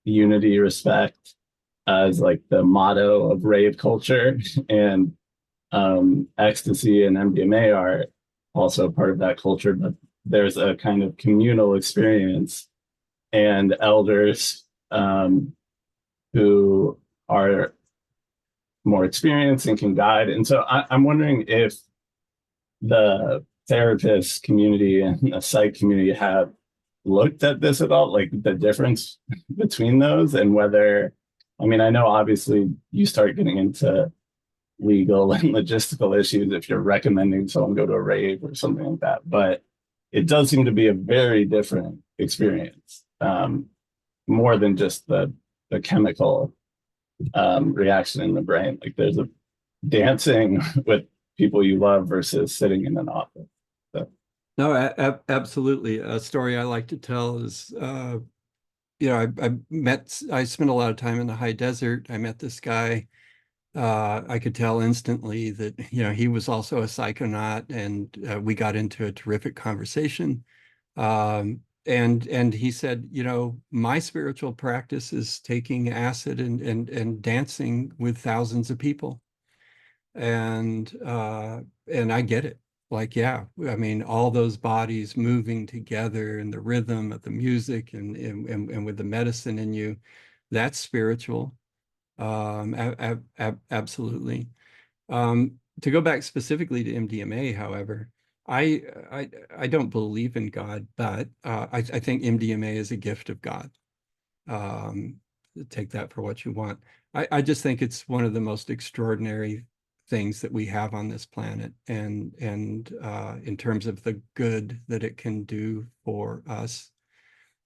unity, respect as like the motto of rave culture. And ecstasy and MDMA are also part of that culture, but there's a kind of communal experience and elders who are more experienced and can guide. And so I'm wondering if the therapist community and the psych community have looked at this at all, like the difference between those, and whether, I mean, I know obviously you start getting into legal and logistical issues if you're recommending someone go to a rave or something like that, but it does seem to be a very different experience, more than just the chemical reaction in the brain. Like there's a dancing with people you love versus sitting in an office. So. No, absolutely. A story I like to tell is, I spent a lot of time in the high desert. I met this guy. I could tell instantly that, he was also a psychonaut, and we got into a terrific conversation. And he said, my spiritual practice is taking acid and dancing with thousands of people. And I get it. Like, yeah, I mean, all those bodies moving together and the rhythm of the music and with the medicine in you, that's spiritual. Absolutely. To go back specifically to MDMA, however, I don't believe in God, but I think MDMA is a gift of God. Take that for what you want. I just think it's one of the most extraordinary things that we have on this planet, and in terms of the good that it can do for us.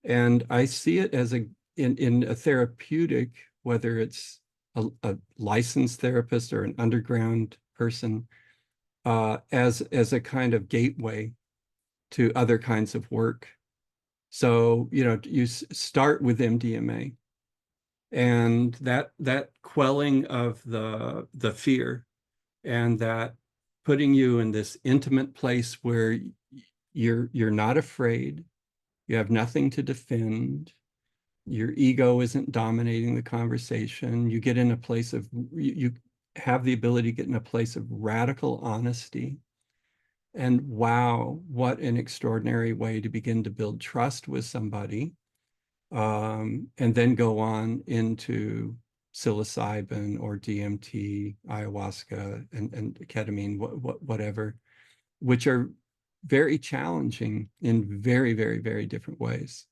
And I see it as in a therapeutic, whether it's a licensed therapist or an underground person, as a kind of gateway to other kinds of work. So, you start with MDMA, and that quelling of the fear, and that putting you in this intimate place where you're not afraid, you have nothing to defend, your ego isn't dominating the conversation. You get in a place of, you have the ability to get in a place of radical honesty. And wow, what an extraordinary way to begin to build trust with somebody. And then go on into psilocybin or DMT, ayahuasca, and ketamine, whatever, which are very challenging in very, very, very different ways.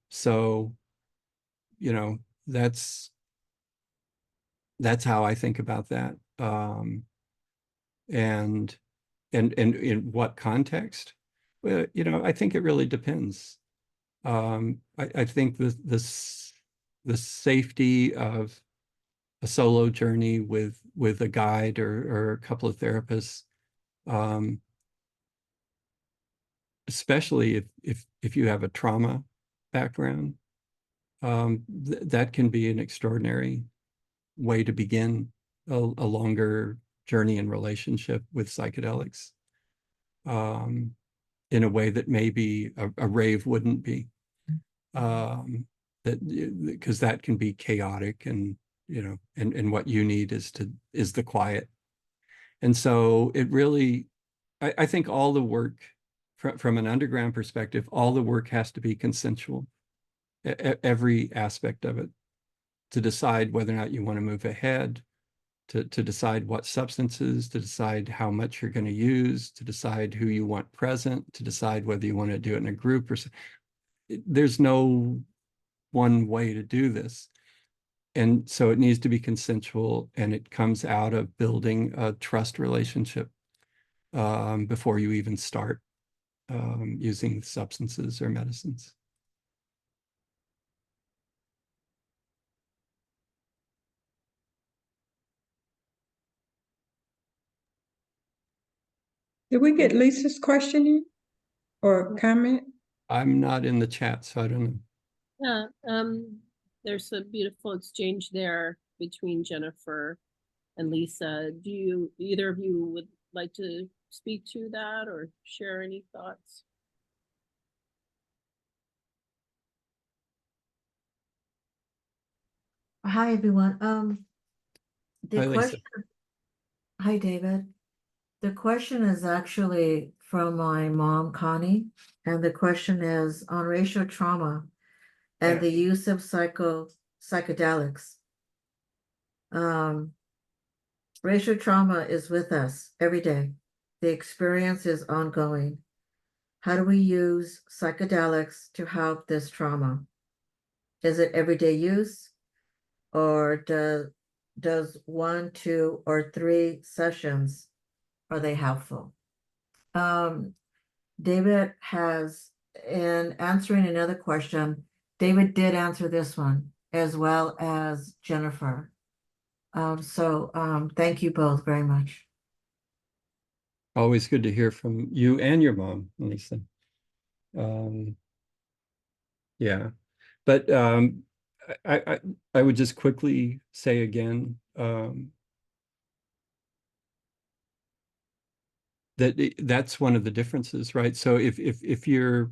So, that's how I think about that. And in what context? Well, I think it really depends. I think the safety of a solo journey with a guide or a couple of therapists, especially if you have a trauma background, that can be an extraordinary way to begin a longer journey in relationship with psychedelics, in a way that maybe a rave wouldn't be. Because that can be chaotic, and and what you need is the quiet. And so it really, I think all the work from an underground perspective, all the work has to be consensual, every aspect of it, to decide whether or not you want to move ahead, to decide what substances, to decide how much you're going to use, to decide who you want present, to decide whether you want to do it in a group or there's no one way to do this. And so it needs to be consensual, and it comes out of building a trust relationship before you even start using substances or medicines. Did we get Lisa's question in or comment? I'm not in the chat, so I don't know. Yeah, there's a beautiful exchange there between Jennifer and Lisa. Do either of you would like to speak to that or share any thoughts? Hi, everyone. The Hi, Lisa. question, hi, David. The question is actually from my mom, Connie, and the question is on racial trauma and the use of psychedelics. Racial trauma is with us every day. The experience is ongoing. How do we use psychedelics to help this trauma? Is it everyday use, or does 1, 2, or 3 sessions, are they helpful? David has, in answering another question, David did answer this one as well as Jennifer. Thank you both very much. Always good to hear from you and your mom, Lisa. Yeah, but I would just quickly say again that's one of the differences, right? So if you're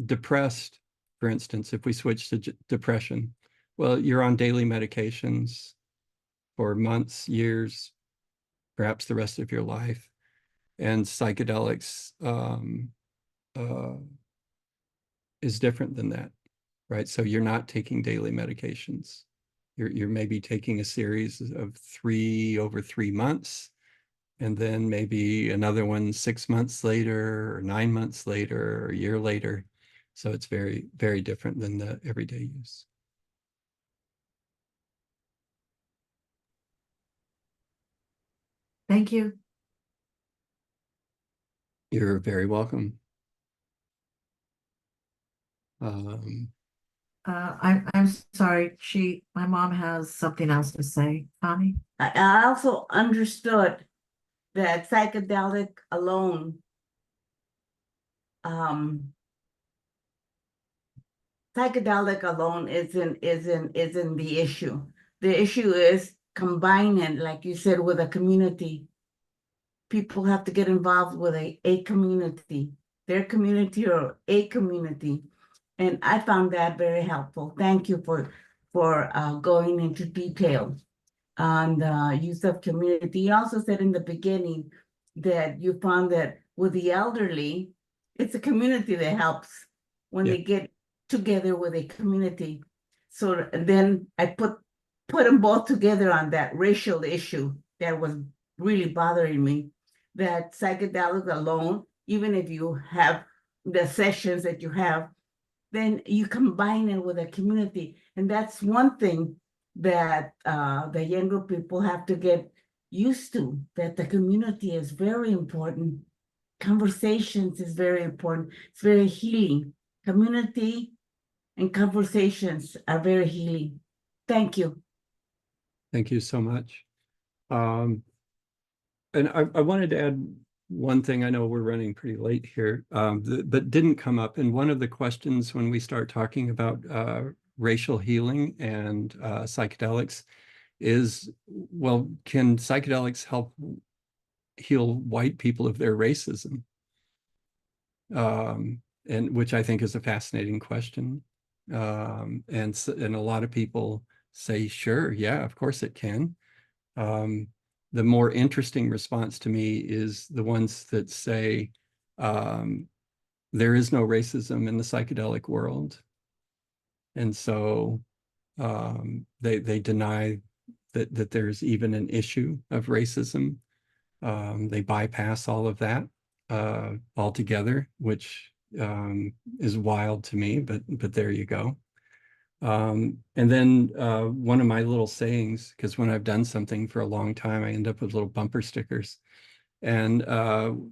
depressed, for instance, if we switch to depression, well, you're on daily medications for months, years, perhaps the rest of your life. And psychedelics is different than that, right? So you're not taking daily medications. You're maybe taking a series of 3 over 3 months, and then maybe another one 6 months later, or 9 months later, or a year later. So it's very, very different than the everyday use. Thank you. You're very welcome. I'm sorry. My mom has something else to say. Connie? I also understood that psychedelic alone, isn't the issue. The issue is combining, like you said, with a community. People have to get involved with a community, their community or a community. And I found that very helpful. Thank you for going into detail on the use of community. You also said in the beginning that you found that with the elderly, it's a community that helps when they get together with a community. So then I put them both together on that racial issue that was really bothering me, that psychedelics alone, even if you have the sessions that you have, then you combine it with a community. And that's one thing that the younger people have to get used to, that the community is very important. Conversations is very important. It's very healing. Community and conversations are very healing. Thank you. Thank you so much. And I wanted to add one thing. I know we're running pretty late here, but didn't come up. And one of the questions when we start talking about racial healing and psychedelics is, well, can psychedelics help heal white people of their racism? And which I think is a fascinating question. And a lot of people say, sure, yeah, of course it can. The more interesting response to me is the ones that say there is no racism in the psychedelic world. And so they deny that there's even an issue of racism. They bypass all of that altogether, which is wild to me, but there you go. And then one of my little sayings, because when I've done something for a long time, I end up with little bumper stickers. And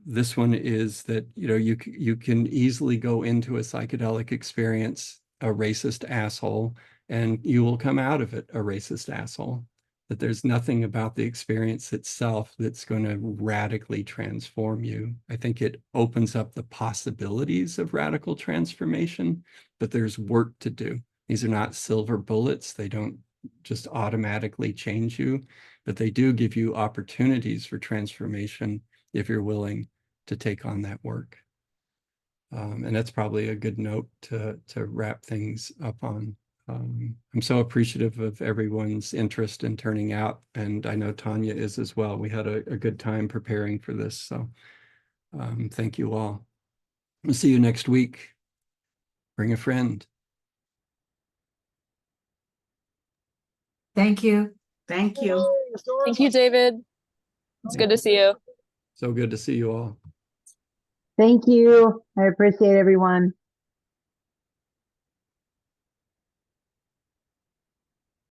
this one is that, you can easily go into a psychedelic experience a racist asshole, and you will come out of it a racist asshole. That there's nothing about the experience itself that's going to radically transform you. I think it opens up the possibilities of radical transformation, but there's work to do. These are not silver bullets. They don't just automatically change you, but they do give you opportunities for transformation if you're willing to take on that work. And that's probably a good note to wrap things up on. I'm so appreciative of everyone's interest in turning out, and I know Tanya is as well. We had a good time preparing for this, so Thank you all. We'll see you next week. Bring a friend. Thank you. Thank you. Thank you, David. It's good to see you. So good to see you all. Thank you. I appreciate everyone.